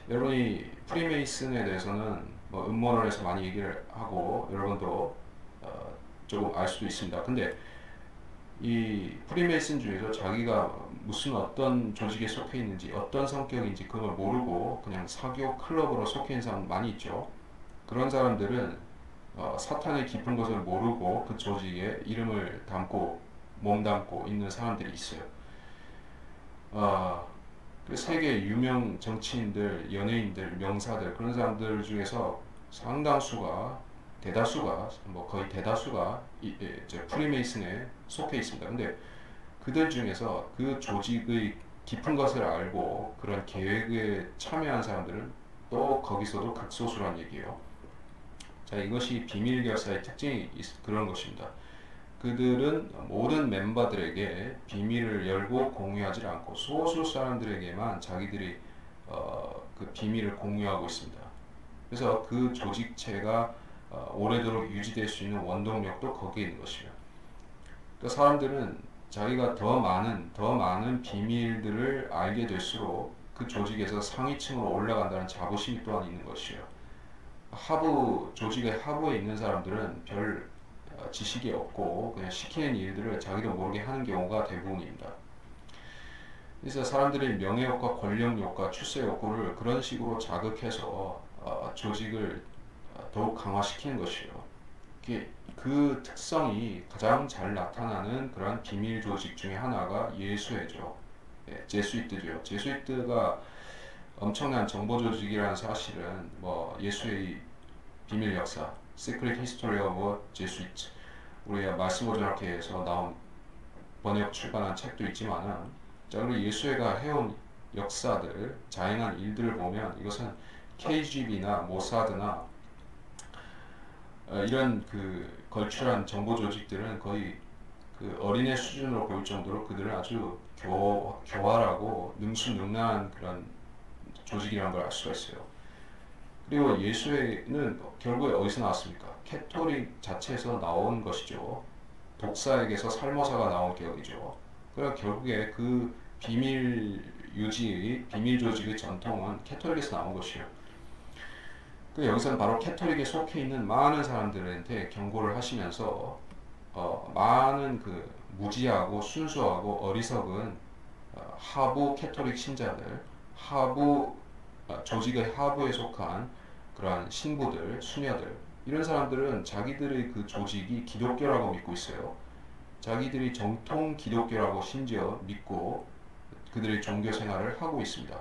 Speaker 1: 여러분이 프리메이슨에 대해서는 뭐 음모론에서 많이 얘기를 하고 여러분도 조금 알 수도 있습니다. 근데 이 프리메이슨 중에서 자기가 무슨 어떤 조직에 속해 있는지 어떤 성격인지 그걸 모르고 그냥 사교 클럽으로 속해 있는 사람 많이 있죠. 그런 사람들은 사탄의 깊은 것을 모르고 그 조직에 이름을 담고 몸담고 있는 사람들이 있어요. 그 세계 유명 정치인들, 연예인들, 명사들 그런 사람들 중에서 상당수가, 대다수가, 뭐 거의 대다수가 이제 프리메이슨에 속해 있습니다. 근데 그들 중에서 그 조직의 깊은 것을 알고 그런 계획에 참여한 사람들은 또 거기서도 극소수란 얘기예요. 자, 이것이 비밀 결사의 특징이 그런 것입니다. 그들은 모든 멤버들에게 비밀을 열고 공유하지 않고 소수 사람들에게만 자기들이 그 비밀을 공유하고 있습니다. 그래서 그 조직체가 오래도록 유지될 수 있는 원동력도 거기에 있는 것이에요. 그러니까 사람들은 자기가 더 많은 비밀들을 알게 될수록 그 조직에서 상위층으로 올라간다는 자부심이 또한 있는 것이에요. 조직의 하부에 있는 사람들은 별 지식이 없고 그냥 시키는 일들을 자기도 모르게 하는 경우가 대부분입니다. 그래서 사람들이 명예욕과 권력욕과 출세욕구를 그런 식으로 자극해서 조직을 더욱 강화시키는 것이에요. 그 특성이 가장 잘 나타나는 그런 비밀 조직 중에 하나가 예수회죠. 제수이트죠. 제수이트가 엄청난 정보 조직이라는 사실은 뭐 예수의 비밀 역사, Secret History of Jesuit, 우리가 말씀오전학회에서 나온 번역 출간한 책도 있지만은, 자, 우리 예수회가 해온 역사들, 자행한 일들을 보면 이것은 KGB나 모사드나 이런 그 걸출한 정보 조직들은 거의 그 어린애 수준으로 보일 정도로 그들은 아주 교활하고 능수능란한 그런 조직이라는 걸 알 수가 있어요. 그리고 예수회는 결국에 어디서 나왔습니까? 캐토릭 자체에서 나온 것이죠. 독사에게서 살모사가 나온 개혁이죠. 그러니까 결국에 그 비밀 조직의 전통은 캐토릭에서 나온 것이에요. 여기서는 바로 캐토릭에 속해 있는 많은 사람들한테 경고를 하시면서 많은 그 무지하고 순수하고 어리석은 하부 캐토릭 신자들, 하부 조직의 하부에 속한 그러한 신부들, 수녀들, 이런 사람들은 자기들의 그 조직이 기독교라고 믿고 있어요. 자기들이 정통 기독교라고 심지어 믿고 그들의 종교 생활을 하고 있습니다.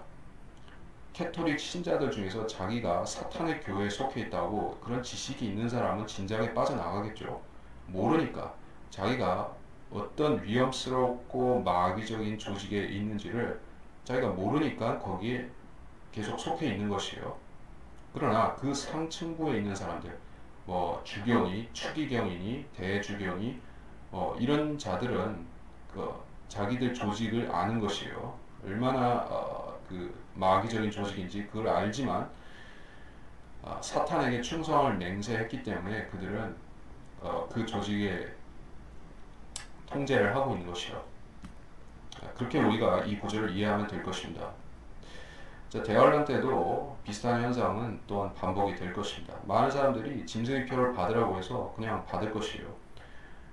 Speaker 1: 캐토릭 신자들 중에서 자기가 사탄의 교회에 속해 있다고 그런 지식이 있는 사람은 진작에 빠져나가겠죠. 모르니까 자기가 어떤 위험스럽고 마귀적인 조직에 있는지를 자기가 모르니까 거기에 계속 속해 있는 것이에요. 그러나 그 상층부에 있는 사람들, 뭐 주교니, 추기경이니, 대주교니, 이런 자들은 그 자기들 조직을 아는 것이에요. 얼마나 그 마귀적인 조직인지 그걸 알지만 사탄에게 충성을 맹세했기 때문에 그들은 그 조직의 통제를 하고 있는 것이요. 그렇게 우리가 이 구절을 이해하면 될 것입니다. 자, 대환란 때도 비슷한 현상은 또한 반복이 될 것입니다. 많은 사람들이 짐승의 표를 받으라고 해서 그냥 받을 것이에요.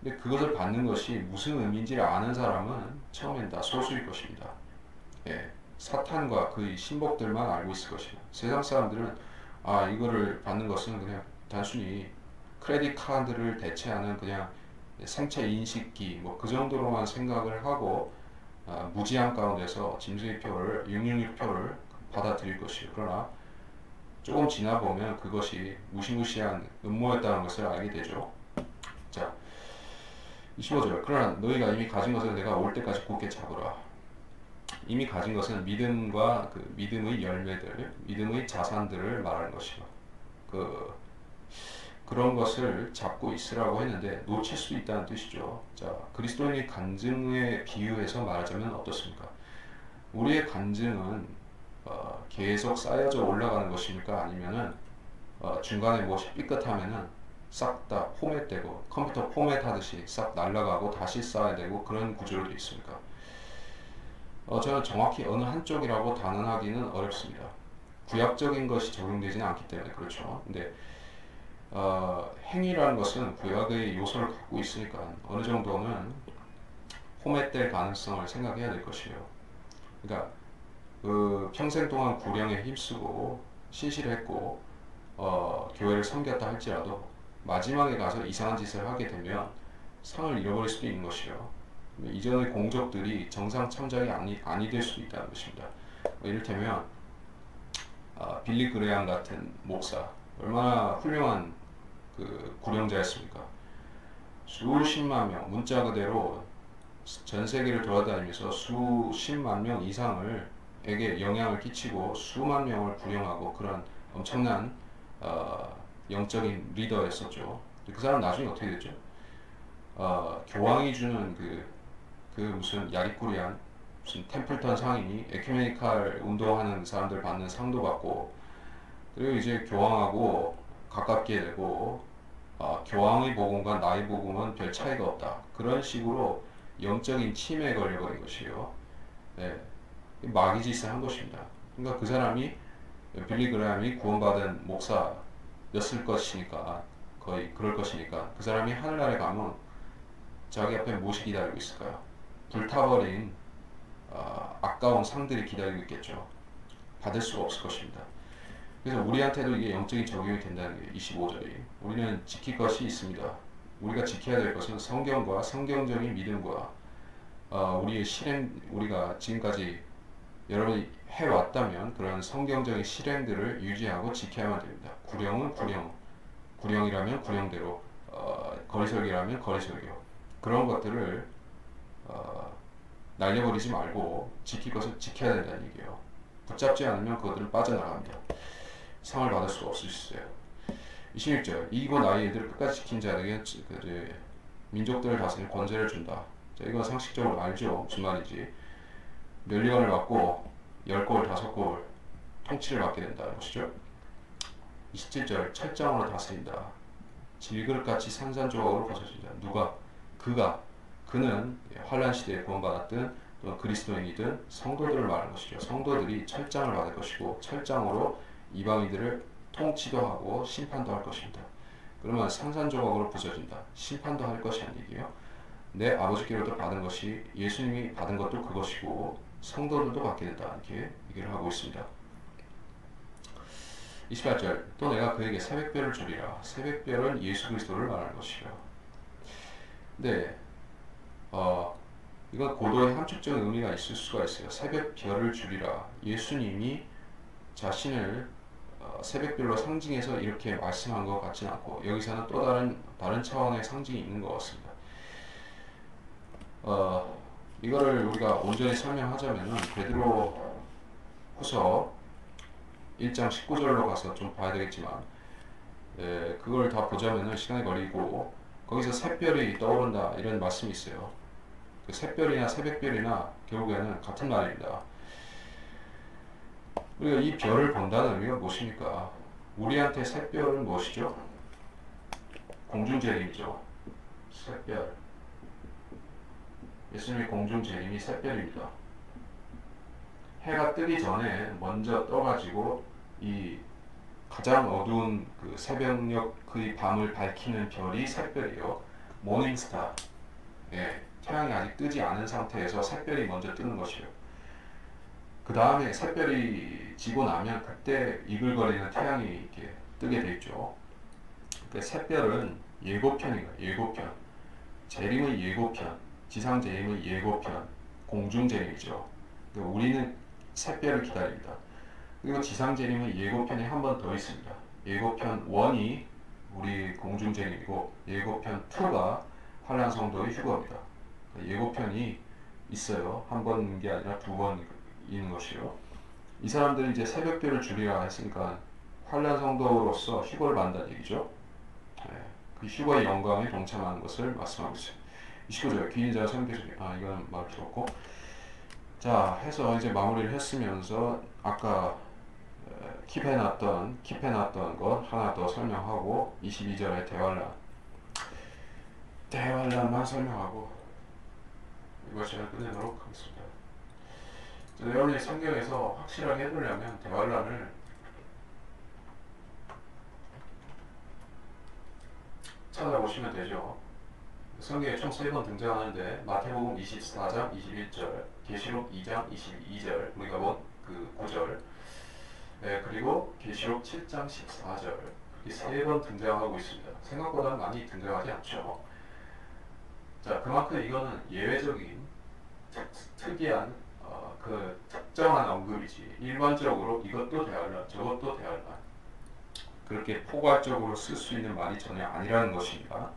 Speaker 1: 근데 그것을 받는 것이 무슨 의미인지를 아는 사람은 처음엔 다 소수일 것입니다. 예, 사탄과 그의 신복들만 알고 있을 것입니다. 세상 사람들은 이거를 받는 것은 그냥 단순히 크레딧 카드를 대체하는 그냥 생체 인식기 뭐 그 정도로만 생각을 하고 무지한 가운데서 짐승의 표를 666표를 받아들일 것이에요. 그러나 조금 지나 보면 그것이 무시무시한 음모였다는 것을 알게 되죠. 자, 25절. 그러나 너희가 이미 가진 것을 내가 올 때까지 굳게 잡으라. 이미 가진 것은 믿음과 그 믿음의 열매들, 믿음의 자산들을 말하는 것이요. 그런 것을 잡고 있으라고 했는데 놓칠 수 있다는 뜻이죠. 자, 그리스도인의 간증에 비유해서 말하자면 어떻습니까? 우리의 간증은 계속 쌓여져 올라가는 것입니까? 아니면은 중간에 무엇이 삐끗하면은 싹 다 포맷되고 컴퓨터 포맷하듯이 싹 날아가고 다시 쌓아야 되고 그런 구조로 되어 있습니까? 저는 정확히 어느 한쪽이라고 단언하기는 어렵습니다. 구약적인 것이 적용되지는 않기 때문에 그렇죠. 근데 행위라는 것은 구약의 요소를 갖고 있으니까 어느 정도는 포맷될 가능성을 생각해야 될 것이에요. 그러니까 그 평생 동안 구령에 힘쓰고 신실했고 교회를 섬겼다 할지라도 마지막에 가서 이상한 짓을 하게 되면 상을 잃어버릴 수도 있는 것이요. 이전의 공적들이 정상 참작이 아니 될 수도 있다는 것입니다. 이를테면 빌리 그레함 같은 목사 얼마나 훌륭한 그 구령자였습니까? 수십만 명 문자 그대로 전 세계를 돌아다니면서 수십만 명 이상을 에게 영향을 끼치고 수만 명을 구령하고 그런 엄청난 영적인 리더였었죠. 그 사람 나중에 어떻게 됐죠? 교황이 주는 그 무슨 야리꾸리한 무슨 템플턴 상이니 에큐메니칼 운동하는 사람들 받는 상도 받고 그리고 이제 교황하고 가깝게 되고 교황의 복음과 나의 복음은 별 차이가 없다. 그런 식으로 영적인 침해에 걸려버린 것이에요. 네. 마귀 짓을 한 것입니다. 그러니까 그 사람이 빌리 그레함이 구원받은 목사였을 것이니까 거의 그럴 것이니까 그 사람이 하늘나라에 가면 자기 앞에 무엇이 기다리고 있을까요? 불타버린 아까운 상들이 기다리고 있겠죠. 받을 수가 없을 것입니다. 그래서 우리한테도 이게 영적인 적용이 된다는 게 25절이 우리는 지킬 것이 있습니다. 우리가 지켜야 될 것은 성경과 성경적인 믿음과 우리의 실행 우리가 지금까지 여러분이 해왔다면 그런 성경적인 실행들을 유지하고 지켜야만 됩니다. 구령은 구령이라면 구령대로, 거리설교라면 거리설교. 그런 것들을 날려버리지 말고 지킬 것을 지켜야 된다는 얘기예요. 붙잡지 않으면 그것들을 빠져나갑니다. 상을 받을 수가 없을 수 있어요. 26절 이기고 나의 일들을 끝까지 지킨 자에게 민족들을 다스릴 권세를 준다. 자, 이건 상식적으로 알죠. 무슨 말인지. 면류관을 받고 10골, 5골 통치를 받게 된다는 것이죠. 27절 철장으로 다스린다. 질그릇같이 산산조각으로 벗어진다. 누가? 그는 환란 시대에 구원받았든 또는 그리스도인이든 성도들을 말하는 것이죠. 성도들이 철장을 받을 것이고 철장으로 이방인들을 통치도 하고 심판도 할 것입니다. 그러면 산산조각으로 부서진다. 심판도 할 것이란 얘기예요. 내 아버지께로부터 받은 것이 예수님이 받은 것도 그것이고 성도들도 받게 된다. 이렇게 얘기를 하고 있습니다. 28절 또 내가 그에게 새벽별을 주리라. 새벽별은 예수 그리스도를 말하는 것이라. 네, 이건 고도의 함축적인 의미가 있을 수가 있어요. 새벽별을 주리라. 예수님이 자신을 새벽별로 상징해서 이렇게 말씀한 것 같지는 않고 여기서는 또 다른 차원의 상징이 있는 것 같습니다. 이거를 우리가 온전히 설명하자면은 베드로 후서 1장 19절로 가서 좀 봐야 되겠지만, 그걸 다 보자면은 시간이 걸리고 거기서 샛별이 떠오른다 이런 말씀이 있어요. 그 샛별이나 새벽별이나 결국에는 같은 말입니다. 우리가 이 별을 본다는 의미가 무엇입니까? 우리한테 샛별은 무엇이죠? 공중재림이죠. 샛별. 예수님의 공중재림이 샛별입니다. 해가 뜨기 전에 먼저 떠가지고 이 가장 어두운 그 새벽녘 그 밤을 밝히는 별이 샛별이요. 모닝스타. 예, 태양이 아직 뜨지 않은 상태에서 샛별이 먼저 뜨는 것이요. 그 다음에 샛별이 지고 나면 그때 이글거리는 태양이 이렇게 뜨게 돼 있죠. 그 샛별은 예고편이에요. 예고편. 재림의 예고편. 지상 재림의 예고편. 공중 재림이죠. 우리는 샛별을 기다립니다. 그리고 지상 재림의 예고편이 한 번 더 있습니다. 예고편 1이 우리 공중 재림이고 예고편 2가 환난 성도의 휴거입니다. 예고편이 있어요. 한 번인 게 아니라 두 번 있는 것이요. 이 사람들이 이제 새벽별을 주리라 했으니까 환난 성도로서 휴거를 받는다는 얘기죠. 그 휴거의 영광에 동참하는 것을 말씀하고 있어요. 29절 귀인 자와 선교적인 이건 말 필요 없고, 자 해서 이제 마무리를 했으면서 아까 킵해놨던 것 하나 더 설명하고 22절에 대환란만 설명하고 이걸 제가 끝내도록 하겠습니다. 여러분이 성경에서 확실하게 해두려면 대환란을 찾아보시면 되죠. 성경에 총 3번 등장하는데 마태복음 24장 21절, 계시록 2장 22절 우리가 본 그 9절, 그리고 계시록 7장 14절 이 3번 등장하고 있습니다. 생각보다 많이 등장하지 않죠. 자, 그만큼 이거는 예외적인 특이한 그 특정한 언급이지 일반적으로 이것도 대환란 저것도 대환란 그렇게 포괄적으로 쓸 수 있는 말이 전혀 아니라는 것입니다.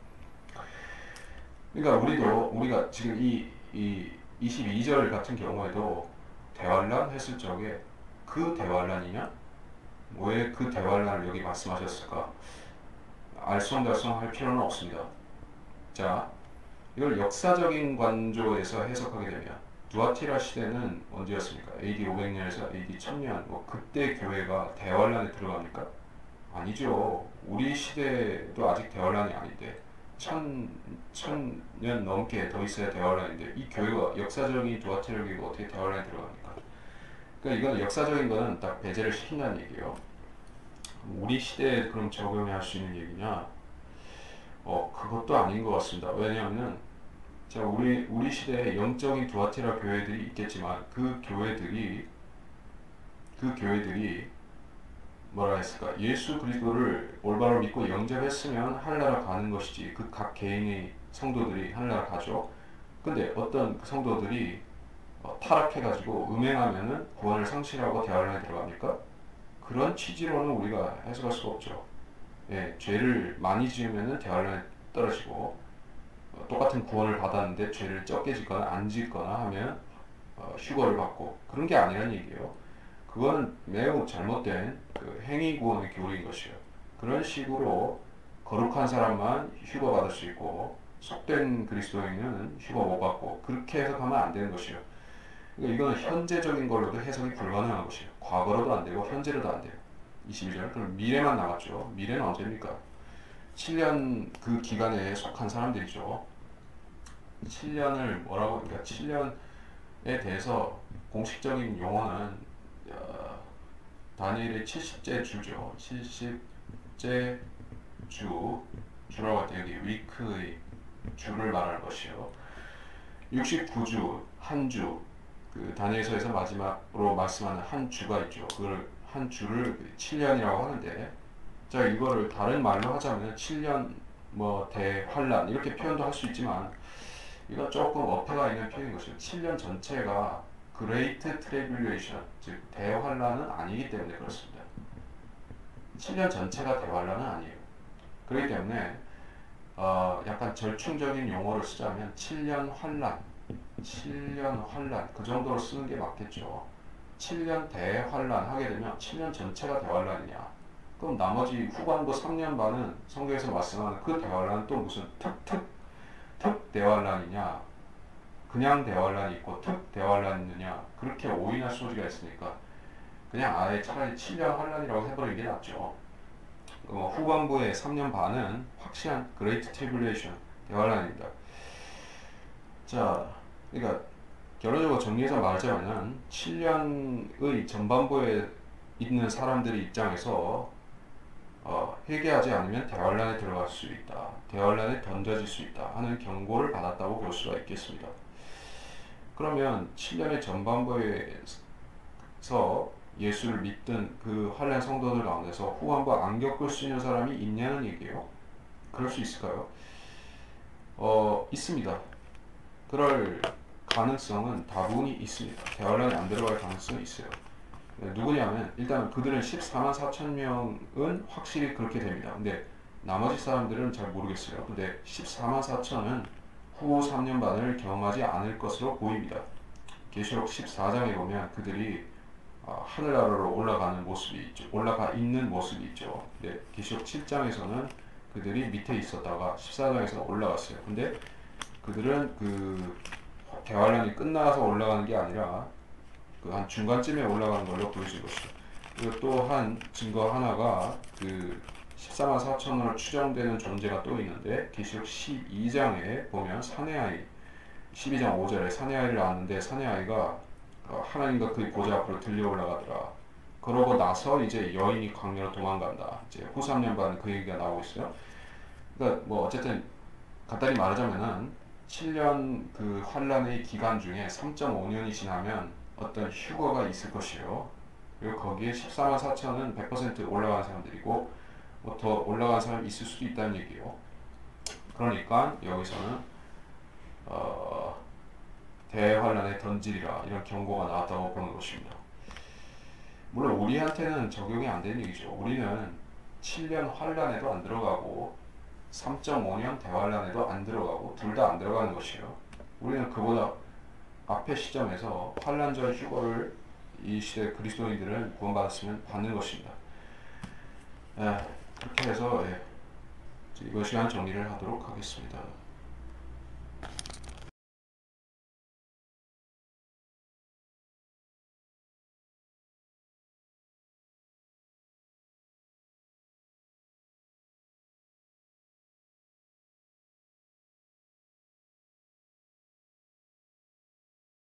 Speaker 1: 그러니까 우리가 지금 이 22절 같은 경우에도 대환란 했을 적에 그 대환란이냐? 왜 그 대환란을 여기 말씀하셨을까? 알쏭달쏭 필요는 없습니다. 자, 이걸 역사적인 관조에서 해석하게 되면 두아티라 시대는 언제였습니까? AD 500년에서 AD 1000년 그때 교회가 대환란에 들어갑니까? 아니죠. 우리 시대도 아직 대환란이 아닌데 1000년 넘게 더 있어야 대환란인데 이 교회가 역사적인 두아티라 교회가 어떻게 대환란에 들어갑니까? 그러니까 이건 역사적인 거는 딱 배제를 시킨다는 얘기예요. 우리 시대에 그럼 적용할 수 있는 얘기냐? 그것도 아닌 것 같습니다. 왜냐하면 자 우리 시대에 영적인 두아티라 교회들이 있겠지만 그 교회들이 뭐라 했을까? 예수 그리스도를 올바로 믿고 영접했으면 하늘나라 가는 것이지 그 각 개인의 성도들이 하늘나라 가죠. 근데 어떤 성도들이 타락해가지고 음행하면은 구원을 상실하고 대환란에 들어갑니까? 그런 취지로는 우리가 해석할 수가 없죠. 예, 죄를 많이 지으면은 대환란에 떨어지고 똑같은 구원을 받았는데 죄를 적게 짓거나 안 짓거나 하면 휴거를 받고 그런 게 아니라는 얘기예요. 그거는 매우 잘못된 그 행위 구원의 교리인 것이에요. 그런 식으로 거룩한 사람만 휴거 받을 수 있고 속된 그리스도인은 휴거 못 받고 그렇게 해석하면 안 되는 것이에요. 그러니까 이건 현재적인 걸로도 해석이 불가능한 것이에요. 과거로도 안 되고 현재로도 안 돼요. 22절. 그럼 미래만 남았죠. 미래는 언제입니까? 7년 그 기간에 속한 사람들이죠. 7년을 뭐라고, 그러니까 7년에 대해서 공식적인 용어는 다니엘의 70째 주죠. 70째 주라고 할 때 여기 위크의 주를 말하는 것이요. 69주, 한 주, 그 다니엘서에서 마지막으로 말씀하는 한 주가 있죠. 그걸 한 주를 7년이라고 하는데, 자 이거를 다른 말로 하자면 7년 뭐 대환란 이렇게 표현도 할 수 있지만 이건 조금 어폐가 있는 표현인 것이죠. 7년 전체가 그레이트 트래블레이션 즉 대환란은 아니기 때문에 그렇습니다. 7년 전체가 대환란은 아니에요. 그렇기 때문에 약간 절충적인 용어를 쓰자면 7년 환란, 7년 환란 그 정도로 쓰는 게 맞겠죠. 7년 대환란 하게 되면 7년 전체가 대환란이냐? 그럼 나머지 후반부 3년 반은 성경에서 말씀하는 그 대환란은 또 무슨 특 대환란이냐? 그냥 대환란이 있고 특 대환란이 있느냐? 그렇게 오인할 소지가 있으니까 그냥 아예 차라리 7년 환란이라고 해버리는 게 낫죠. 후반부의 3년 반은 확실한 그레이트 트리블레이션 대환란입니다. 자, 그러니까 결론적으로 정리해서 말하자면 7년의 전반부에 있는 사람들의 입장에서 회개하지 않으면 대환란에 들어갈 수 있다, 대환란에 던져질 수 있다 하는 경고를 받았다고 볼 수가 있겠습니다. 그러면 7년의 전반부에서 예수를 믿던 그 환란 성도들 가운데서 후반부 안 겪을 수 있는 사람이 있냐는 얘기예요. 그럴 수 있을까요? 있습니다. 그럴 가능성은 다분히 있습니다. 대환란에 안 들어갈 가능성이 있어요. 누구냐면 일단 그들은 14만 4천 명은 확실히 그렇게 됩니다. 근데 나머지 사람들은 잘 모르겠어요. 근데 14만 4천은 후 3년 반을 경험하지 않을 것으로 보입니다. 계시록 14장에 보면 그들이 하늘나라로 올라가는 모습이 있죠. 올라가 있는 모습이 있죠. 근데 계시록 7장에서는 그들이 밑에 있었다가 14장에서 올라갔어요. 근데 그들은 그 대환란이 끝나서 올라가는 게 아니라 그 한 중간쯤에 올라가는 걸로 보여진 것이죠. 그리고 또 한 증거 하나가 그 14만 4천으로 추정되는 존재가 또 있는데 계시록 12장에 보면 사내아이 12장 5절에 사내아이를 낳았는데 사내아이가 하나님과 그의 보좌 앞으로 들려 올라가더라. 그러고 나서 이제 여인이 광야로 도망간다. 이제 후 3년 반 그 얘기가 나오고 있어요. 그러니까 뭐 어쨌든 간단히 말하자면은 7년 그 환란의 기간 중에 3.5년이 지나면 어떤 휴거가 있을 것이에요. 그리고 거기에 14만 4천은 100% 올라간 사람들이고 뭐 더 올라간 사람이 있을 수도 있다는 얘기예요. 그러니까 여기서는 대환란에 던지리라 이런 경고가 나왔다고 보는 것입니다. 물론 우리한테는 적용이 안 되는 얘기죠. 우리는 7년 환란에도 안 들어가고 3.5년 대환란에도 안 들어가고 둘 다 안 들어가는 것이에요. 우리는 그보다 앞의 시점에서 환란절 휴거를 이 시대 그리스도인들은 구원받았으면 받는 것입니다. 그렇게 해서 이번 시간 정리를 하도록 하겠습니다.